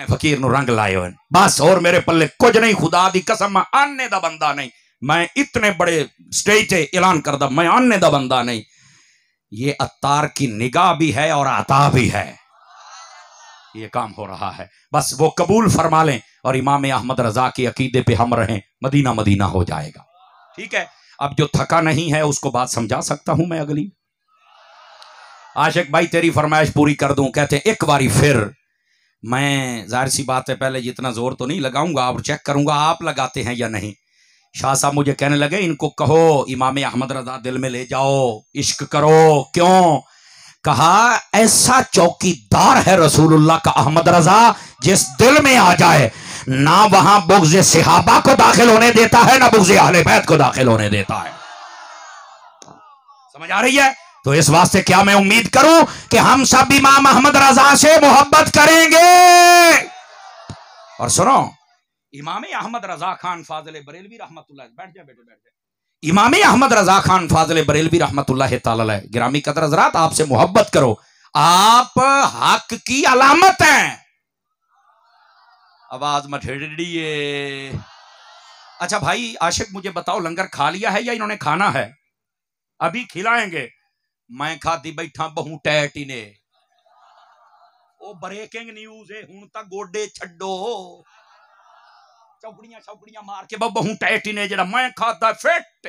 फकीर नु रंग लाए हो बस, और मेरे पल्ले कुछ नहीं। खुदा दी कसम, मैं आने दा बंदा नहीं, मैं इतने बड़े स्टेज पे ऐलान कर दा, मैं आने दा बंदा नहीं। ये अत्तार की निगाह भी है और अता भी है, ये काम हो रहा है। बस वो कबूल फरमा लें और इमाम अहमद रजा के अकीदे पे हम रहें, मदीना मदीना हो जाएगा। ठीक है, अब जो थका नहीं है उसको बात समझा सकता हूं मैं अगली। आशिक भाई तेरी फरमाइश पूरी कर दूं, कहते हैं एक बारी फिर। मैं जाहिर सी बात है पहले जितना जोर तो नहीं लगाऊंगा और चेक करूंगा आप लगाते हैं या नहीं। शाह साहब मुझे कहने लगे इनको कहो इमाम अहमद रजा दिल में ले जाओ, इश्क करो। क्यों? कहा ऐसा चौकीदार है रसूलुल्लाह का अहमद रजा, जिस दिल में आ जाए ना वहां बुग़्ज़ सहाबा को दाखिल होने देता है ना बुग़्ज़ अहले बैत को दाखिल होने देता है। समझ आ रही है? तो इस वास्ते क्या मैं उम्मीद करूं कि हम सब इमाम अहमद रजा से मोहब्बत करेंगे। और सुनो, इमाम अहमद रजा खान फाजिल बरेलवी रहमतुल्लाह, बैठ जाए बेटे बैठ जाए। इमाम अहमद रजा खान फाजिल बरेलवी रहमतुल्लाह तआला अलैह, गिरामी कदर हज़रात, आपसे मोहब्बत करो, आप हक की अलामत हैं। आवाज मत हिड़िए। अच्छा भाई आशिक मुझे बताओ, लंगर खा लिया है या इन्होंने खाना है? अभी खिलाएंगे। मैं खाती बैठा बहु टैट ने, ओ ब्रेकिंग न्यूज है हुण तक गोडे छड्डो, चौकड़ियां मार के बहु टैट ने जेड़ा मैं खाता फिट।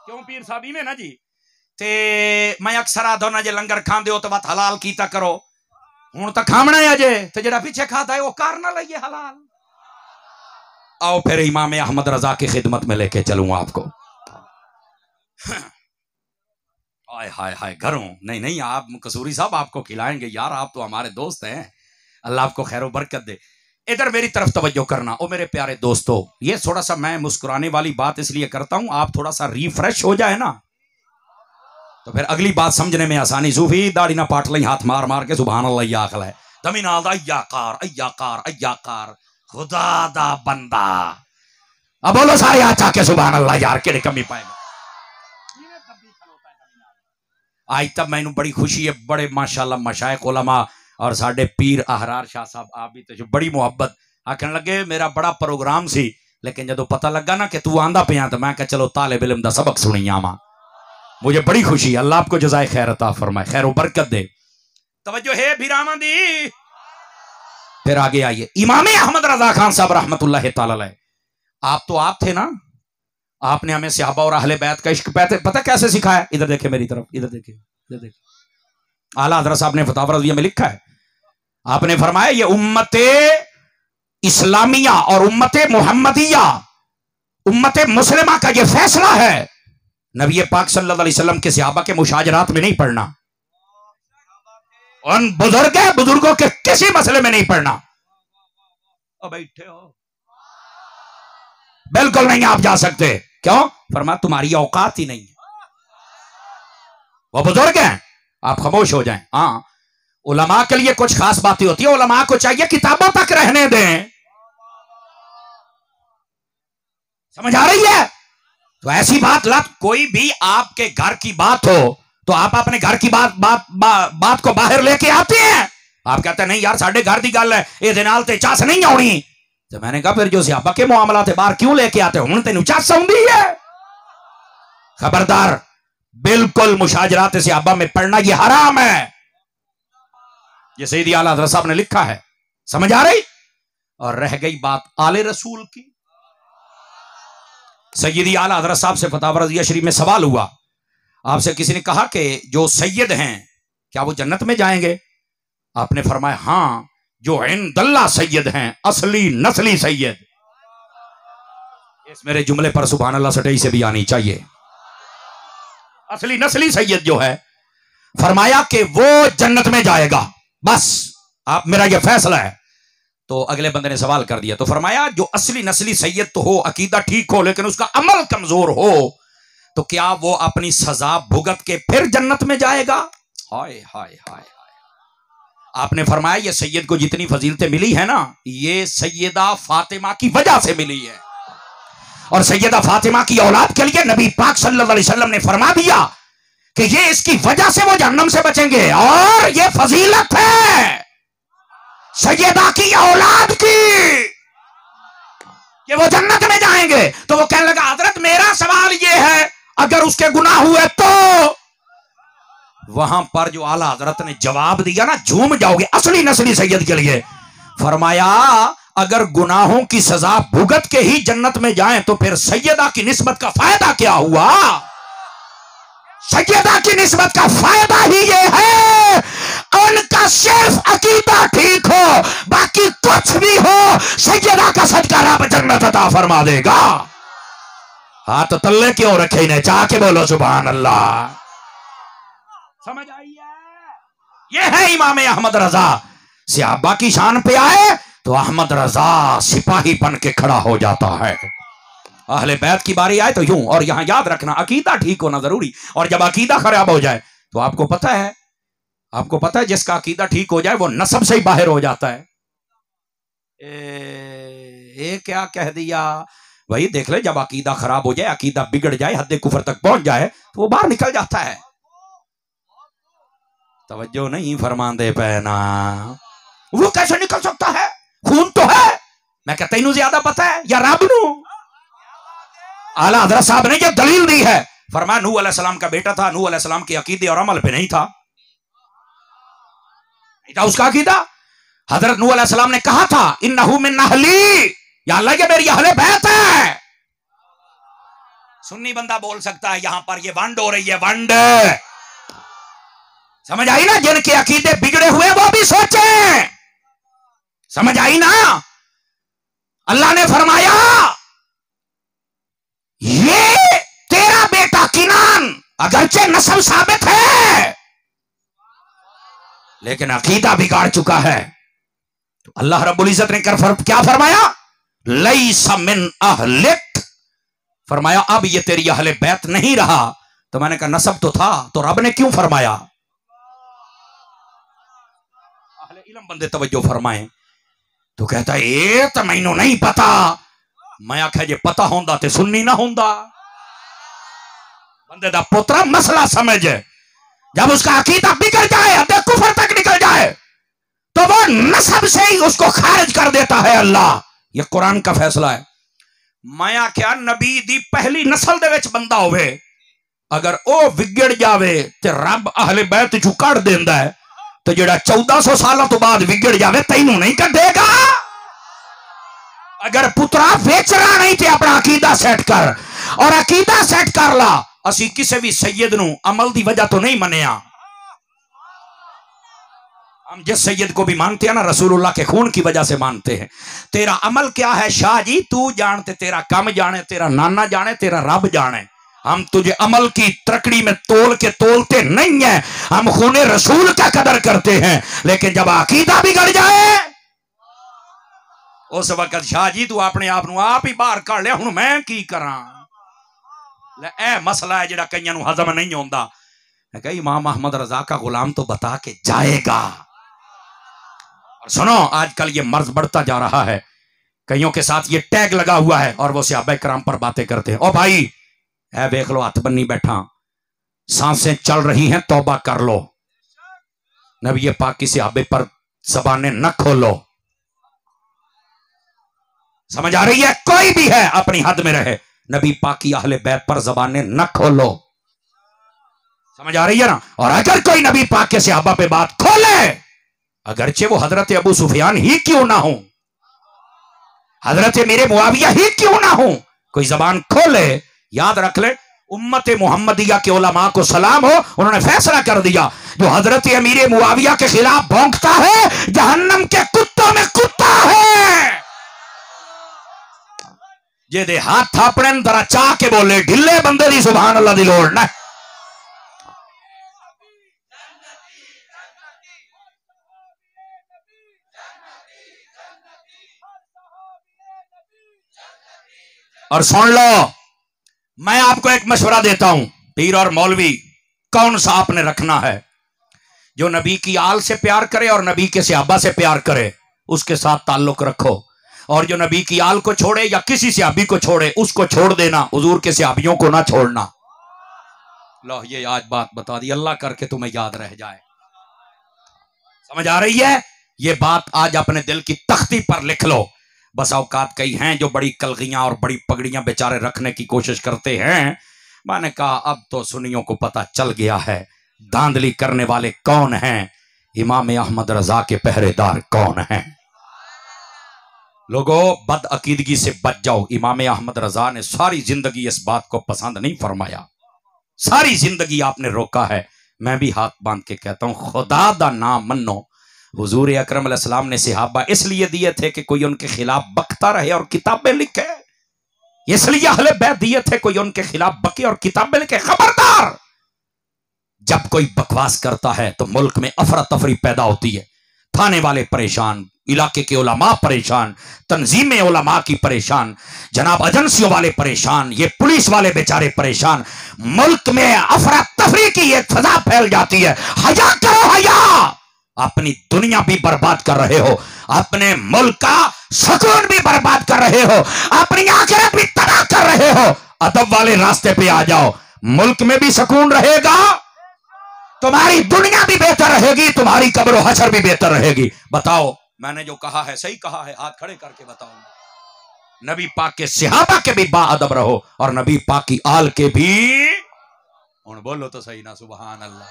क्यों पीर साहब में ना जी, ते मैं अक्सर आदो ना जे लंगर खांदे हो तो बात हलाल कीता करो, हुण तक खामना है जे, ते जेड़ा पीछे खाता है वो कर ना लइए हलाल। आओ फिर इमाम अहमद रजा की खिदमत में लेके चलूं आपको। हाय हाय हाय, घरों नहीं नहीं, आप कसूरी साहब आपको खिलाएंगे यार, आप तो हमारे दोस्त हैं, अल्लाह आपको खैर बरकत दे। इधर मेरी तरफ तवज्जो करना। ओ मेरे प्यारे दोस्तों, ये थोड़ा सा मैं मुस्कुराने वाली बात इसलिए करता हूं, आप थोड़ा सा रिफ्रेश हो जाए ना तो फिर अगली बात समझने में आसानी। सूफी दाढ़ी ना पाट लई, हाथ मार मार के सुभान अल्लाह आखल है, दमी नाल दा अय्याकार अय्याकार अय्याकार, खुदा दा बंदा। अब बोलो सारे हाथ चाके सुभान अल्लाह यार, केड़े कमी पाएगा। आज तब मैनू बड़ी खुशी है, बड़े माशाल्लाह मशाइख उलमा और साडे पीर अहरार शाह साहब आप भी तो बड़ी मुहब्बत आखन लगे। मेरा बड़ा प्रोग्राम सी, लेकिन जदों पता लगा ना कि तू आंदा पिया तो मैं कहा चलो तालिब इल्म दा सबक सुनी आवा। मुझे बड़ी खुशी, अल्लाह आपको जज़ाए खैर अता फरमाए, खैर व बरकत दे। तवज्जो है भिरावां दी। फिर आगे आइए, इमाम अहमद रजा खान साहब रहमतुल्लाह तआला अलैह, आप तो आप थे ना, आपने हमें सहाबा और अहले बैत का इश्क पता कैसे सिखाया? इधर देखे मेरी तरफ, इधर देखे, इधर देखे। आला हज़रत साहब ने फतावा रज़िया में लिखा है, आपने फरमाया ये उम्मते इस्लामिया और उम्मते मुहम्मदिया, उम्मते मुस्लिमा का ये फैसला है, नबी पाक सल्लल्लाहु अलैहि वसल्लम के सहाबा के मुशाजरात में नहीं पढ़ना, उन बुजुर्गों के किसी मसले में नहीं पढ़ना। अब बैठे हो, बिल्कुल नहीं आप जा सकते। क्यों? फरमा तुम्हारी औकात ही नहीं है, वो बुजुर्ग हैं, आप खामोश हो जाएं। हाँ, उलमा के लिए कुछ खास बातें होती है, उलमा को चाहिए किताबों तक रहने दें। समझ आ रही है? तो ऐसी बात लग, कोई भी आपके घर की बात हो तो आप अपने घर की बात को बाहर लेके आते हैं। आप कहते हैं नहीं यार साढ़े घर की गल है, ये दिनाल ते चस नहीं आनी। तो मैंने कहा फिर जो सहाबा के मामला थे बाहर क्यों लेके आते हो? हुण तेनू चस आउंदी है। खबरदार, बिल्कुल मुशाजरात सहाबा में पढ़ना ये हराम है, ये सैयदी आला हज़रत साहब ने लिखा है। समझ आ रही? और रह गई बात आले रसूल की, सैयदी आला हज़रत साहब से फतावा रज़िया शरीफ में सवाल हुआ, आपसे किसी ने कहा कि जो सैयद हैं क्या वो जन्नत में जाएंगे? आपने फरमाया हाँ, जो इंदल्ला सैयद हैं, असली नस्ली सैयद। इस मेरे जुमले पर सुभान अल्लाह सटई से भी आनी चाहिए। असली नस्ली सैयद जो है, फरमाया कि वो जन्नत में जाएगा, बस आप, मेरा ये फैसला है। तो अगले बंदे ने सवाल कर दिया, तो फरमाया जो असली नस्ली सैयद तो हो, अकीदा ठीक हो, लेकिन उसका अमल कमजोर हो, तो क्या वो अपनी सजा भुगत के फिर जन्नत में जाएगा? हाय हाय हाय। आपने फरमाया ये सैयद को जितनी फजीलतें मिली है ना, ये सैयदा फातिमा की वजह से मिली है। और सैयदा फातिमा की औलाद के लिए नबी पाक सल्लल्लाहु अलैहि वसल्लम ने फरमा दिया कि ये इसकी वजह से वो जहन्नम से बचेंगे। और ये फजीलत है सैयदा की औलाद की कि वो जन्नत में जाएंगे। तो वो कहने लगा, हजरत मेरा सवाल ये है, अगर उसके गुनाह हुए तो? वहां पर जो आला हजरत ने जवाब दिया ना, झूम जाओगे असली नस्ली सैयद के लिए। फरमाया अगर गुनाहों की सजा भुगत के ही जन्नत में जाएं तो फिर सैयदा की निस्बत का फायदा क्या हुआ? सैयदा की निस्बत का फायदा ही ये है, उनका सिर्फ अकीदा ठीक हो, बाकी कुछ भी हो, सैयदा का सदका रब जन्नत अता फरमा देगा। हाथ तल्ले क्यों रखे इन्हें, चाह के बोलो सुभान अल्लाह। समझ आई है? ये है इमाम अहमद रजा। सहाबा की शान पे आए तो अहमद रजा सिपाही बन के खड़ा हो जाता है। अहले बैत की बारी आए तो यूं। और यहां याद रखना, अकीदा ठीक होना जरूरी। और जब अकीदा खराब हो जाए तो आपको पता है जिसका अकीदा ठीक हो जाए वो नस्ब से ही बाहर हो जाता है। क्या कह दिया भाई, देख ले, जब अकीदा खराब हो जाए, अकीदा बिगड़ जाए, हद्दे कुफर तक पहुंच जाए तो वो बाहर निकल जाता है। तवज्जो नहीं फरमांदे पैना। वो कैसे निकल सकता है? खून तो है। मैं कहता इन्हू ज्यादा पता है या रब नू? आला हजरत साहब ने ये दलील दी है। फरमाया नूह अलैहिस्सलाम का बेटा था, नूह अलैहिस्सलाम के अकीदे और अमल पे नहीं था उसका अकीदा। हजरत नूह अलैहिस्सलाम ने कहा था इन्नहु मिन अहली, या अल्लाह ये मेरी अहले बैत है। सुन्नी बंदा बोल सकता है यहां पर ये वंड हो रही है, वंड। समझ आई ना? जिनके अकीदे बिगड़े हुए वो भी सोचे। समझ आई ना? अल्लाह ने फरमाया ये तेरा बेटा किनान अगरचे नस्ल साबित है लेकिन अकीदा बिगाड़ चुका है। तो अल्लाह रब्बुल इज्जत ने क्या फरमाया? लैसा मिन अहलिक। फरमाया अब ये तेरी अहले बैत नहीं रहा। तो मैंने कहा नसब तो था, तो रब ने क्यों फरमाया? अहले इल्म बंदे तवज्जो फरमाए। तो कहता है ये तो मैनू नहीं पता। मैं आख्या जे पता होंदा ते सुन्नी ना होंदा। बंदे दा पुत्रा मसला समझ, जब उसका अकीदा बिगड़ जाए, हद कुफर तक निकल जाए, तो वो नसब से ही उसको खारिज कर देता है अल्लाह। ये कुरान का फैसला है। मैं आख्या नबी दी पहली नस्ल दे विच बंदा होवे, अगर ओ विगड़ जावे ते रब अहले बैत चू कढ़ देंदा है, तो जेड़ा 1400 सालों तो बाद विगड़ जावे तैनू नहीं कढ़ेगा। अगर पुत्रा वेचना नहीं थे अपना अकीदा सेट कर, और अकीदा सेट कर ला। असी किसी भी सैयद नू अमल दी वजह तो नहीं मनिया। हम जिस सैयद को भी मानते हैं ना, रसूलुल्लाह के खून की वजह से मानते हैं। तेरा अमल क्या है शाह जी, तू जानते, तेरा कम जाने, तेरा नाना जाने, तेरा रब जाने। हम तुझे अमल की तकड़ी में तोल के तोलते नहीं है, हम खूने रसूल का कदर करते हैं। लेकिन जब अकीदा बिगड़ जाए उस वक्त शाह जी तू अपने आप नू आप ही बाहर काढ़ लिया, हुण मैं की करा। ए मसला है जिहड़ा कईयां नू हजम नहीं होंदा। मैं कहा इमाम अहमद रजा का गुलाम तो बता के जाएगा। और सुनो, आजकल ये मर्ज बढ़ता जा रहा है, कईयों के साथ ये टैग लगा हुआ है और वो सहाबा किराम पर बातें करते हैं। ओ भाई है देख लो, हाथ बन्नी बैठा, सांसें चल रही हैं, तौबा कर लो। नबी पाक की सहाबे पर ज़बानें न खोलो। समझ आ रही है? कोई भी है अपनी हद में रहे, नबी पाक की अहले बैत पर ज़बानें न खोलो। समझ आ रही है ना? और अगर कोई नबी पाक के सहाबा पे बात खोले, अगरचे वो हजरत अबू सुफियान ही क्यों ना हो, हजरत मेरे मुआविया ही क्यों ना हो, कोई जबान खोले, याद रख ले, उम्मत मोहम्मदिया के उलमा को सलाम हो, उन्होंने फैसला कर दिया जो हजरत अमीर मुआविया के खिलाफ भौंकता है जहन्नम के कुत्तों में कुत्ता है। जे दे हाथ थापने जरा चाह के बोले ढिले बंदे दी सुभान अल्लाह दी लोड़ ना। और सुन लो, मैं आपको एक मशवरा देता हूं, पीर और मौलवी, कौन सा आपने रखना है। जो नबी की आल से प्यार करे और नबी के सहाबा से प्यार करे उसके साथ ताल्लुक रखो, और जो नबी की आल को छोड़े या किसी सहाबी को छोड़े उसको छोड़ देना, हुजूर के सहाबियों को ना छोड़ना। लो ये आज बात बता दी, अल्लाह करके तुम्हें याद रह जाए। समझ आ रही है? ये बात आज अपने दिल की तख्ती पर लिख लो। बस औकात कई हैं जो बड़ी कलगियां और बड़ी पगड़ियां बेचारे रखने की कोशिश करते हैं। मैंने कहा अब तो सुन्नियों को पता चल गया है धांधली करने वाले कौन हैं, इमाम अहमद रजा के पहरेदार कौन हैं। लोगों, बदअकीदगी से बच जाओ। इमाम अहमद रजा ने सारी जिंदगी इस बात को पसंद नहीं फरमाया, सारी जिंदगी आपने रोका है। मैं भी हाथ बांध के कहता हूं, खुदा दा नाम मनो। हुजूर अकरम अलैहिस्सलाम ने सहाबा इसलिए दिए थे कि कोई उनके खिलाफ बकता रहे और किताबें लिखे, इसलिए अहले बैत दिए थे कोई उनके खिलाफ बके और किताबें लिखे। खबरदार, जब कोई बकवास करता है तो मुल्क में अफरा तफरी पैदा होती है। थाने वाले परेशान, इलाके के उलमा परेशान, तंजीमें उलमा की परेशान, जनाब एजेंसियों वाले परेशान, ये पुलिस वाले बेचारे परेशान। मुल्क में अफरा तफरी की एक फजा फैल जाती है। हया करो, हया। अपनी दुनिया भी बर्बाद कर रहे हो, अपने मुल्क का सुकून भी बर्बाद कर रहे हो, अपनी आखिरत भी तबाह कर रहे हो। अदब वाले रास्ते पे आ जाओ, मुल्क में भी सुकून रहेगा, तुम्हारी दुनिया भी बेहतर रहेगी, तुम्हारी कब्र व हशर भी बेहतर रहेगी। बताओ मैंने जो कहा है सही कहा है? हाथ खड़े करके बताओ। नबी पाक के सहाबा के भी बाअदब रहो और नबी पाक की आल के भी। और बोलो तो सही ना, सुभान अल्लाह।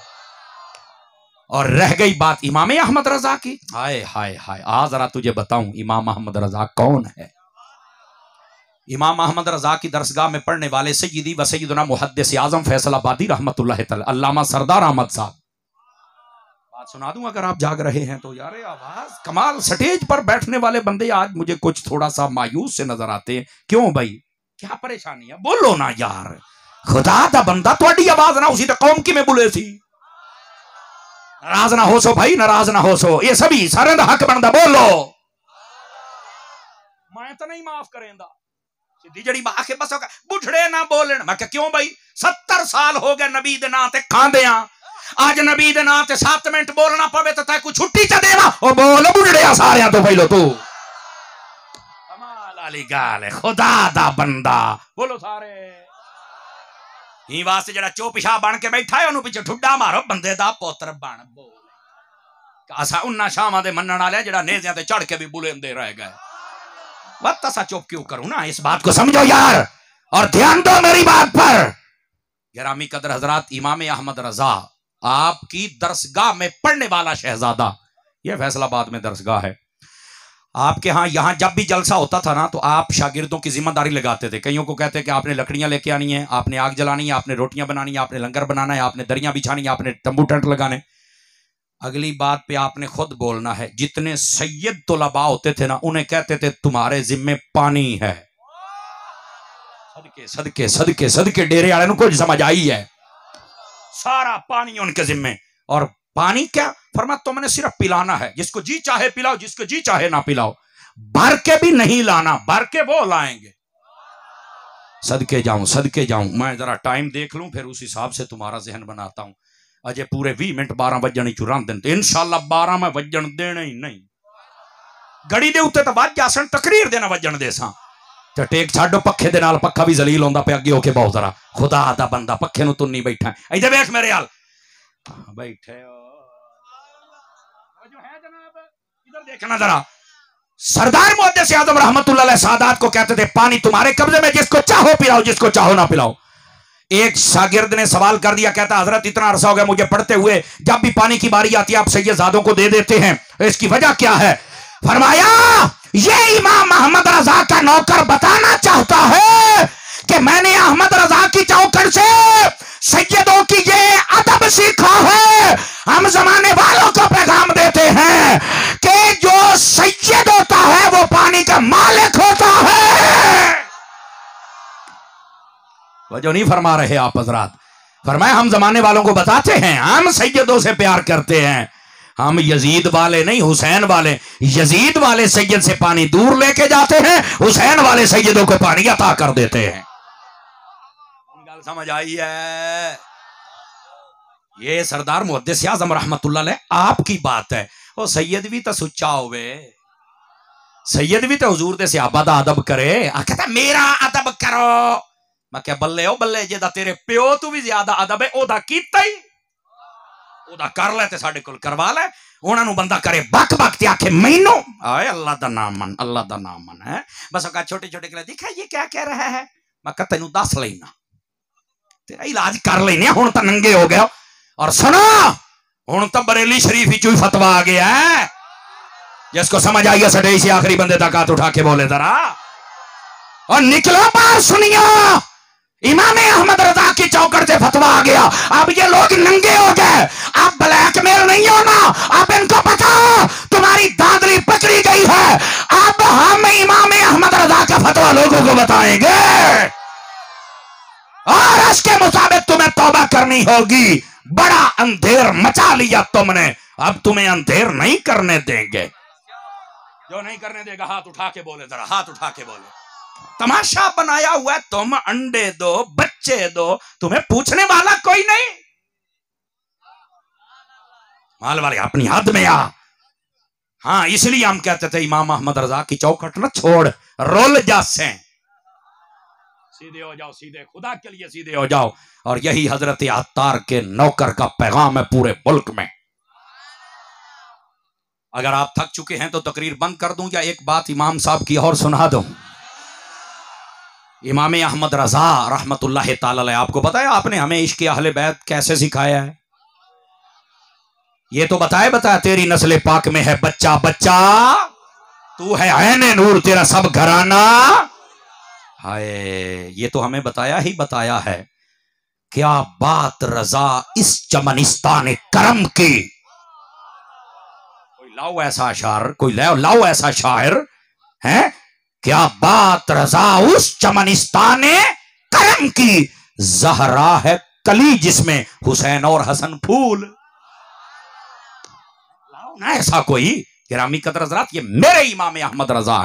और रह गई बात इमाम अहमद रजा की, हाय हाय हाय, आज जरा तुझे बताऊं इमाम अहमद रजा कौन है। इमाम अहमद रजा की दरसगाह में पढ़ने वाले सय्यदी व सय्यदुना मुहद्दिस आजम फैसलाबादी रहमतुल्लाह तआला अल्लामा सरदार अहमद साहब। बात सुना दूं अगर आप जाग रहे हैं तो। यार आवाज कमाल। स्टेज पर बैठने वाले बंदे आज मुझे कुछ थोड़ा सा मायूस से नजर आते हैं। क्यों भाई, क्या परेशानी है? बोलो ना यार, खुदा दा बंदा थोड़ी आवाज ना उसी कौम की में बुले सी। नाराज ना हो सो भाई, नाराज ना हो सो। ये सभी सारे दा हक बनदा, बोलो। मैं तो नहीं माफ करेंदा। सीधी जड़ी बात के बस बुढ़ड़े ना बोलन। मैं क्यों भाई, 70 साल हो गए नबी दे नां ते खांदियां, आज नबी दे नां ते 7 मिनट बोलना पवे तो तै कोई छुट्टी च देवा। ओ बोल बुढ़ड़िया सारियां तो पहलो तू। कमाल वाली गाल है, खुदा दा बंदा। बोलो सारे। ही वास्ते जड़ा चौपिशा बन के बैठा है उन्होंने पीछे ठुड्डा मारो, बंदे दा पुत्र बन। बोल असा उन्ना शामा दे मनण वाले जड़ा नेज़ियां ते चढ़ के भी बुलेंदे रह गए। बस असा चुप क्यों करूं ना, इस बात को समझो यार और ध्यान दो मेरी बात पर। गिरामी कदर हजरात, इमाम अहमद रजा आपकी दरसगाह में पढ़ने वाला शहजादा, यह फैसलाबाद में दरसगाह है आपके यहाँ। यहाँ जब भी जलसा होता था ना तो आप शागिर्दों की जिम्मेदारी लगाते थे। कईयों को कहते कि आपने लकड़ियां लेके आनी है, आपने आग जलानी है, आपने रोटियां बनानी है, आपने लंगर बनाना है, आपने दरियां बिछानी है, आपने तंबू टेंट लगाने। अगली बात पे आपने खुद बोलना है। जितने सैयद तुलबा होते थे ना उन्हें कहते थे तुम्हारे जिम्मे पानी है। सदके सदके सदके सदके डेरे वाले को समझ आई है, सारा पानी उनके जिम्मे। और पानी क्या फरमा, तुमने सिर्फ पिलाना है, जिसको जी चाहे पिलाओ, जिसको जी चाहे ना पिलाओ। भर के भी नहीं लाना, भर के वो लाएंगे। सदके जाऊं। मैं जरा टाइम देख लूं फिर उस हिसाब से तुम्हारा जहन बनाता हूं। अजय पूरे 20 मिनट 12 वजन चुरान दिन तो इंशाअल्लाह 12 में वजन देने ही नहीं। गड़ी दे उत्ते तो वज जासन, तकरीर देना वजन दे सा ते टेक छाडो पखे दे नाल। पखा भी जलील होंदा पे अगे होके बहुत जरा। खुदा दा बंदा पखे नु तुन्नी बैठा। इधर बैठ मेरे हाल बैठे हो जो है जनाब, इधर देखना जरा। सरदार मुहद्दिस आज़म रहमतुल्लाह अलैह सादात को कहते थे पानी तुम्हारे कब्जे में, जिसको चाहो पिलाओ, जिसको चाहो ना पिलाओ। एक शागिर्द ने सवाल कर दिया, कहता हजरत इतना अरसा हो गया मुझे पढ़ते हुए, जब भी पानी की बारी आती है आप सैयदजादों को दे देते हैं, इसकी वजह क्या है? फरमाया ये इमाम अहमद रजा का नौकर बताना चाहता है कि मैंने अहमद रजा की चौखट से सैयदों की ये अदब सीखा है, हम जमाने वालों को पैगाम देते हैं कि जो सैयद होता है वो पानी का मालिक होता है। वजह नहीं फरमा रहे आप हजरात। फरमाया हम जमाने वालों को बताते हैं, हम सैयदों से प्यार करते हैं, हम यजीद वाले नहीं हुसैन वाले। यजीद वाले सैयद से पानी दूर लेके जाते हैं, हुसैन वाले सैयदों को पानी अता कर देते हैं। गल समझ आई है? ये सरदार मुहद्दिस आज़म रहमतुल्लाह अलैह आपकी बात है। वो सैयद भी तो सुच्चा होवे, सैयद भी तो हुजूर दे सहाबा दा अदब करे। कहता मेरा अदब करो। मैं क्या बल्ले ओ बल्ले, जेदा तेरे प्यो तू भी ज्यादा अदब है ओदा कीता ही, ओदा कर ले ते साडे कोल करवा ले। उन्हां नूं बंदा करे बक बक ते आखे मैनू आए अल्लाह दा नाम मन, अल्लाह दा नाम मन है। बस का छोटे छोटे के दिखा ये क्या कह रहा है। मैं कह तेनू दस लेना, तेरा इलाज कर लेने, हुण तां नंगे हो गया। और सुनो हुण तां बरेली शरीफ ही फतवा आ गया है। जिसको समझ आई है सडे से आखिरी बंदे तक हाथ उठा के बोले जरा, और निकलो बाहर सुनियो। इमाम अहमद रजा की चौकट से फतवा आ गया। अब ये लोग नंगे हो गए, अब ब्लैकमेल नहीं होना। अब इनको पता तुम्हारी दादरी पकड़ी गई है। अब हम इमाम अहमद रजा का फतवा लोगों को बताएंगे और इसके मुताबिक तुम्हें तौबा करनी होगी। बड़ा अंधेर मचा लिया तुमने, अब तुम्हें अंधेर नहीं करने देंगे। जो नहीं करने देगा हाथ उठा के बोले जरा, हाथ उठा के बोले। तमाशा बनाया हुआ है, तुम अंडे दो बच्चे दो, तुम्हें पूछने वाला कोई नहीं। माल वाले अपनी हद में आ। हाँ इसलिए हम कहते थे इमाम अहमद रजा की चौखट न छोड़, रोल जा से सीधे हो जाओ, सीधे खुदा के लिए सीधे हो जाओ। और यही हजरत अत्तार के नौकर का पैगाम है पूरे मुल्क में। अगर आप थक चुके हैं तो तकरीर बंद कर दूं या एक बात इमाम साहब की और सुना दूं। इमाम अहमद रजा रहमतुल्लाह ताला अलैह, आपको बताया आपने हमें इश्क़ अहले बैत कैसे सिखाया है। ये तो बताया तेरी नस्ल पाक में है बच्चा बच्चा, तू है ऐने नूर तेरा सब घराना। हाय ये तो हमें बताया है। क्या बात रजा इस चमनिस्तान करम की। कोई लाओ ऐसा शायर, कोई लाओ ऐसा शायर है। क्या बात रजा उस चमनिस्तान करम की, जहरा है कली जिसमें हुसैन और हसन फूल। लाओ ना ऐसा कोई। गिरामी कदर हज़रात ये मेरे इमाम अहमद रजा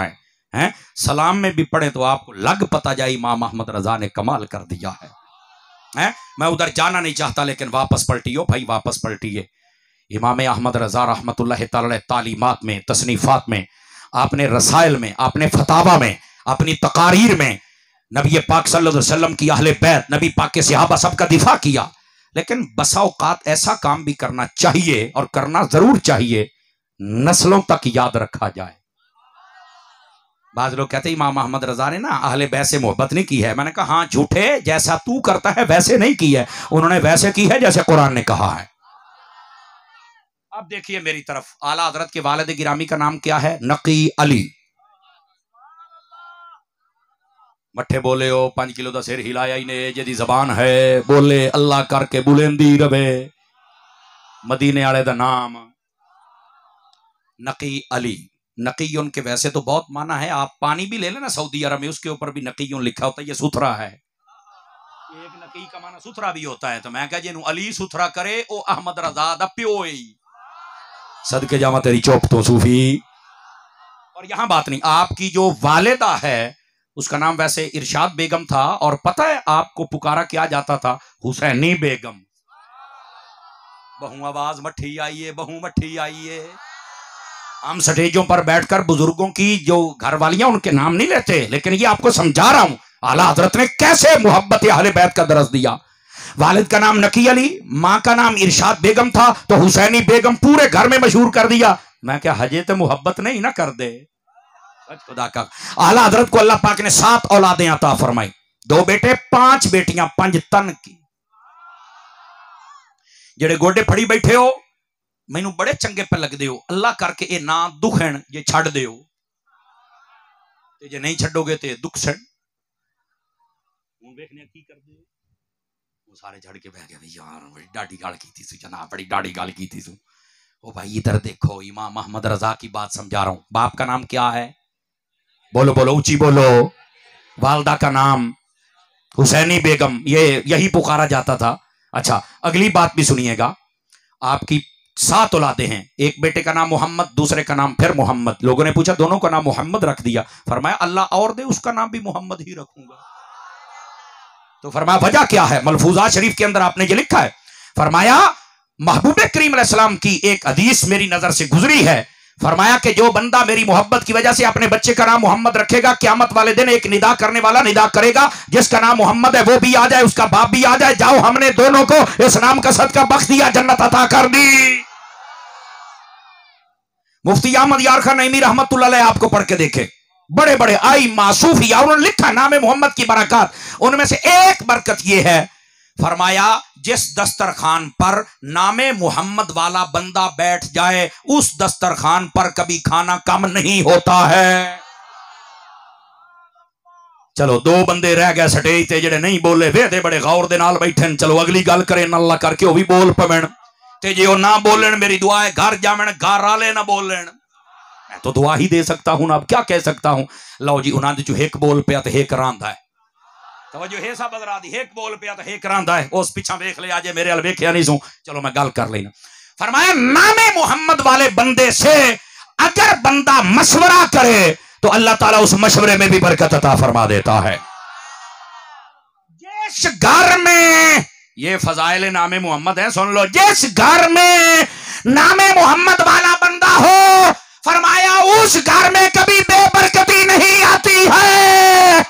हैं। सलाम में भी पढ़े तो आपको लग पता जाए इमाम अहमद रजा ने कमाल कर दिया है। मैं उधर जाना नहीं चाहता लेकिन वापस पलटियो भाई, वापस पलटिए। इमाम अहमद रजा रहमतुल्लाह ताला तालीमात में, तसनीफात में, आपने रसाइल में, आपने फतावा में, अपनी तकारीर में नबी पाक सल्लल्लाहु अलैहि वसल्लम की अहले बैत, नबी पाक के सहाबा सबका दिफा किया। लेकिन बसा औकात ऐसा काम भी करना चाहिए और करना जरूर चाहिए, नस्लों तक याद रखा जाए। बाज लोग कहते इमाम अहमद रजा ने ना अहले बैत से मोहब्बत नहीं की है। मैंने कहा हाँ झूठे, जैसा तू करता है वैसे नहीं की है, उन्होंने वैसे की है जैसे कुरान ने कहा है। अब देखिए मेरी तरफ, आला हजरत के वालिद गिरामी का नाम क्या है? नकी अली। मठे बोले ओ 5 किलो का सिर हिलाया ही ने, जेदी जबान है बोले अल्लाह करके बुलेंदी रवे। मदीने वाले दा नाम नकी अली। नकीयुन के वैसे तो बहुत माना है, आप पानी भी ले लेना सऊदी अरब में, उसके ऊपर भी नकीयुन लिखा होता है, ये सुथरा है। एक नकी का माना सुथरा भी होता है। तो मैं कह जिन्हों अली सुथरा करे ओ अहमद रजा दा प्यो ही। सदके जावा तेरी चौप तो सूफी। और यहां बात नहीं, आपकी जो वालिदा है उसका नाम वैसे इरशाद बेगम था, और पता है आपको पुकारा क्या जाता था? हुसैनी बेगम। बहु आवाज मट्ठी आइए, बहु मट्ठी आइए। हम स्टेजों पर बैठकर बुजुर्गों की जो घरवालियां उनके नाम नहीं लेते, लेकिन ये आपको समझा रहा हूं आला हजरत ने कैसे मोहब्बत अहले बैत का दरस दिया। वालिद का नाम नकी अली, माँ का नाम इरशाद बेगम था, तो हुसैनी बेगम पूरे घर में मशहूर कर दिया। मैं क्या हजे तो मोहब्बत नहीं ना कर दे खुदा का। आला हजरत को अल्लाह पाक ने 7 औलादें अता फरमाई, 2 बेटे 5 बेटियां, 5 तन की। जेड़े गोडे फड़ी बैठे हो मैनू बड़े चंगे पे लगदे हो, अल्लाह करके ये ना दुखन जे छड़ दे हो, जे नहीं छड़ोगे तो दुख सड़। देखने की कर दे वो सारे झड़ के बह गए, यार बड़ी डाढ़ी गाल की थी जनाब, बड़ी डाढ़ी गाल की थी तू। ओ भाई इधर देखो, इमाम मोहम्मद रजा की बात समझा रहा हूं। बाप का नाम क्या है? बोलो बोलो, ऊंची बोलो। वालदा का नाम हुसैनी बेगम, ये यही पुकारा जाता था। अच्छा, अगली बात भी सुनिएगा। आपकी 7 औलादे हैं, एक बेटे का नाम मोहम्मद, दूसरे का नाम फिर मोहम्मद। लोगों ने पूछा दोनों का नाम मोहम्मद रख दिया? फरमाया अल्लाह और दे, उसका नाम भी मोहम्मद ही रखूंगा। तो फरमाया वजह क्या है? मलफूजा शरीफ के अंदर आपने ये लिखा है। फरमाया महबूब करीम अलैहिस्सलाम की एक हदीस मेरी नजर से गुजरी है। फरमाया कि जो बंदा मेरी मोहब्बत की वजह से अपने बच्चे का नाम मोहम्मद रखेगा, क़यामत वाले दिन एक निदा करने वाला निदा करेगा, जिसका नाम मोहम्मद है वो भी आ जाए, उसका बाप भी आ जाए, जाओ हमने दोनों को इस नाम का सदका बख्श दिया, जन्नत अता कर दी। मुफ्ती अहमद यार खान नईमी रहमतुल्लाह अलैह आपको पढ़ के देखे, बड़े बड़े आई मासूफिया, उन्होंने लिखा नाम मोहम्मद की बरकत। उनमें से एक बरकत यह है, फरमाया जिस दस्तरखान पर नामे मोहम्मद वाला बंदा बैठ जाए, उस दस्तरखान पर कभी खाना कम नहीं होता है। चलो 2 बंदे रह गए स्टेज ते जेड़े नहीं बोले, वे बड़े गौर दे नाल बैठे। चलो अगली गल करें अल्लाह करके, वो भी बोल पवन ते जे वो ना बोलन, मेरी दुआ है घर जावन घर वाले ना बोलन। मैं तो दुआ ही दे सकता हूं ना, अब क्या कह सकता हूं। लो जी, उन्होंने जो एक बोल पिया तो एक रांदा है, तवज्जो है सब बदरा दी, एक बोल पिया तो एक रांदा है। उस पिछा देख ले, आज मेरे अल वेख्या नहीं सू। चलो मैं गल कर लेना। फरमाया नामे मोहम्मद वाले बंदे से अगर बंदा मशवरा करे तो अल्लाह ताला उस मशवरे में भी बरकत अता फरमा देता है। जिस घर में ये फजाइल नामे मोहम्मद है, सुन लो, जिस घर में नामे मोहम्मद वाला बंदा हो, फरमाया उस घर में कभी बेबरकती नहीं आती है।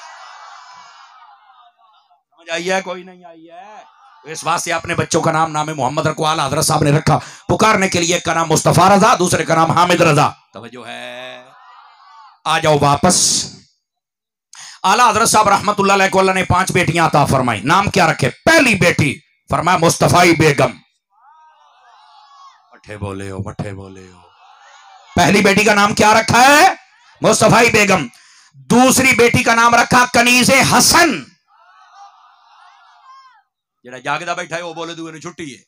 समझ आई है? कोई नहीं आई है? इस वास्ते अपने बच्चों का नाम नामे मोहम्मद रखो। आला हजरत साहब ने रखा पुकारने के लिए, एक का नाम मुस्तफा रजा, दूसरे का नाम हामिद रजा। तवज्जो है? आ जाओ वापस। आला हजरत साहब रहमतुल्लाह अलैह को अल्लाह ने 5 बेटियां अता फरमाई। नाम क्या रखे? पहली बेटी फरमाया मुस्तफाई बेगम। मठे बोले हो, मठे बोले हो। पहली बेटी का नाम क्या रखा है? मुस्तफाई बेगम। दूसरी बेटी का नाम रखा कनीज़े हसन। जेड़ा जागदा बैठा है वो बोले दूसरे छुट्टी है।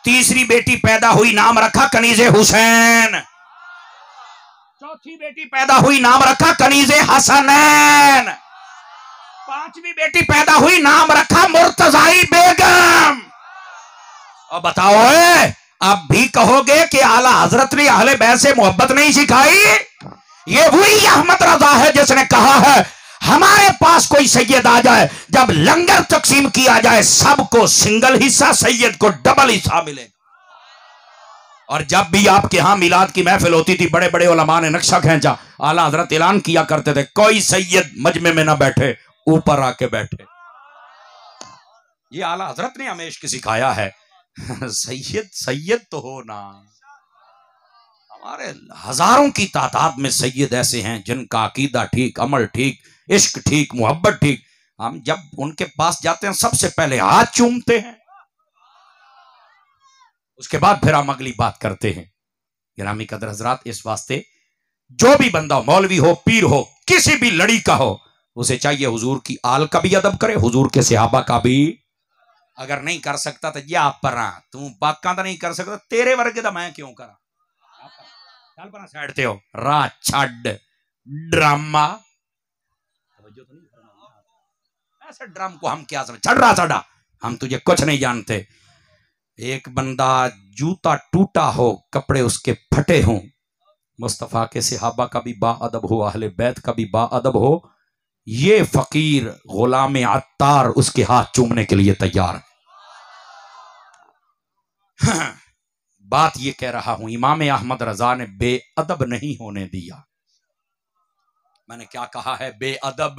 तीसरी बेटी पैदा हुई, नाम रखा कनीज़े हुसैन। चौथी बेटी पैदा हुई, नाम रखा कनीज़े हसनैन। 5वीं बेटी पैदा हुई, नाम रखा मुर्तजाई बेगम। अब बताओ, अब भी कहोगे कि आला हजरत ने अहले बैत से मोहब्बत नहीं सिखाई? ये वही अहमद रजा है जिसने कहा है हमारे पास कोई सैयद आ जाए, जब लंगर तकसीम किया जाए सबको सिंगल हिस्सा, सैयद को डबल हिस्सा मिलेगा। और जब भी आपके यहां मिलाद की महफिल होती थी, बड़े बड़े उलमा ने नक्शा खींचा, आला हजरत ऐलान किया करते थे कोई सैयद मजमे में ना बैठे, ऊपर आके बैठे। ये आला हजरत ने हमेशा सिखाया है। सैयद सैयद तो हो ना। हमारे हजारों की तादाद में सैयद ऐसे हैं जिनका अकीदा ठीक, अमल ठीक, इश्क ठीक, मोहब्बत ठीक। हम जब उनके पास जाते हैं सबसे पहले हाथ चूमते हैं, उसके बाद फिर हम अगली बात करते हैं। गिरामी कदर हजरात, इस वास्ते जो भी बंदा हो, मौलवी हो, पीर हो, किसी भी लड़ी का हो, उसे चाहिए हुजूर की आल का भी अदब करे, हुजूर के सहाबा का भी। अगर नहीं कर सकता तो या परा तू पाका तो नहीं कर सकता, तेरे वर्गे तो मैं क्यों करा। चल परा साइड ते हो, रा छड़ ड्रामा। ऐसे ड्राम को हम क्या समझ, छड़ रहा साडा, हम तुझे कुछ नहीं जानते। एक बंदा जूता टूटा हो, कपड़े उसके फटे हों, मुस्तफा के सहाबा का भी बाअदब हो, अहले बैत का भी बाअदब हो, ये फकीर गुलाम अत्तार उसके हाथ चूमने के लिए तैयार। हाँ, बात ये कह रहा हूं, इमाम अहमद रजा ने बेअदब नहीं होने दिया। मैंने क्या कहा है? बेअदब।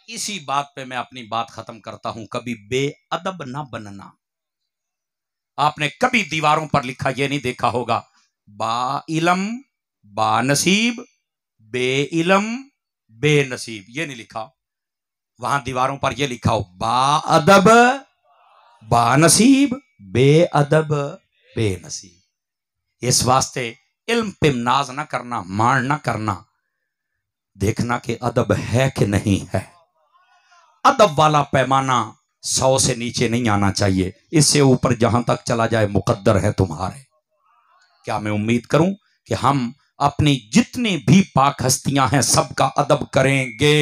इसी बात पे मैं अपनी बात खत्म करता हूं, कभी बेअदब ना बनना। आपने कभी दीवारों पर लिखा ये नहीं देखा होगा, बा इलम बा नसीब, बे इलम बेनसीब, ये नहीं लिखा। वहां दीवारों पर ये लिखा हो, बा अदब बा नसीब, बेअदब बेनसीब। इस वास्ते इल्म पे नाज ना करना, मान ना करना, देखना कि अदब है कि नहीं है। अदब वाला पैमाना 100 से नीचे नहीं आना चाहिए, इससे ऊपर जहां तक चला जाए मुकद्दर है तुम्हारे। क्या मैं उम्मीद करूं कि हम अपनी जितनी भी पाक हस्तियां हैं सबका अदब करेंगे।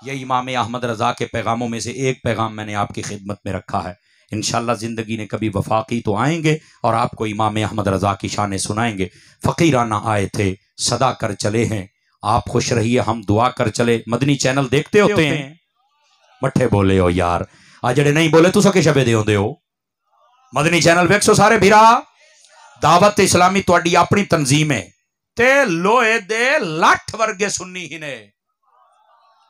ये इमाम अहमद रजा के पैगामों में से एक पैगाम मैंने आपकी खिदमत में रखा है। इंशाअल्लाह ज़िंदगी ने कभी वफाकी तो आएंगे और आपको इमाम अहमद रजा की शान सुनाएंगे। फ़कीराना आए थे सदा कर चले हैं, आप खुश रहिए हम दुआ कर चले। मदनी चैनल देखते होते हैं? मठे बोले हो यार, आ जड़े नहीं बोले तुसा के शबे दे हो। मदनी चैनल वेखो सारे भीरा। दावत इस्लामी तुहाडी अपनी तंजीम है ते लोहे दे लाठ वर्गे सुन्नी ही ने,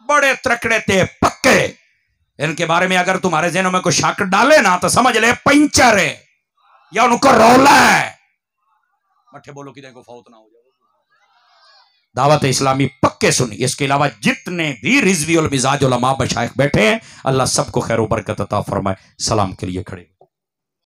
बड़े त्रकड़े ते पक्के। इनके बारे में अगर तुम्हारे ज़हनों में कोई शक डाले ना तो समझ ले पंचर है या उनको रौला है। मठे बोलो कि देखो फौत ना हो जाए। दावत इस्लामी पक्के सुनी। इसके अलावा जितने भी रिजवी उल मिजाज उलमा मशाइख बैठे हैं, अल्लाह सबको खैर बरकत अता फरमाए। सलाम के लिए खड़े।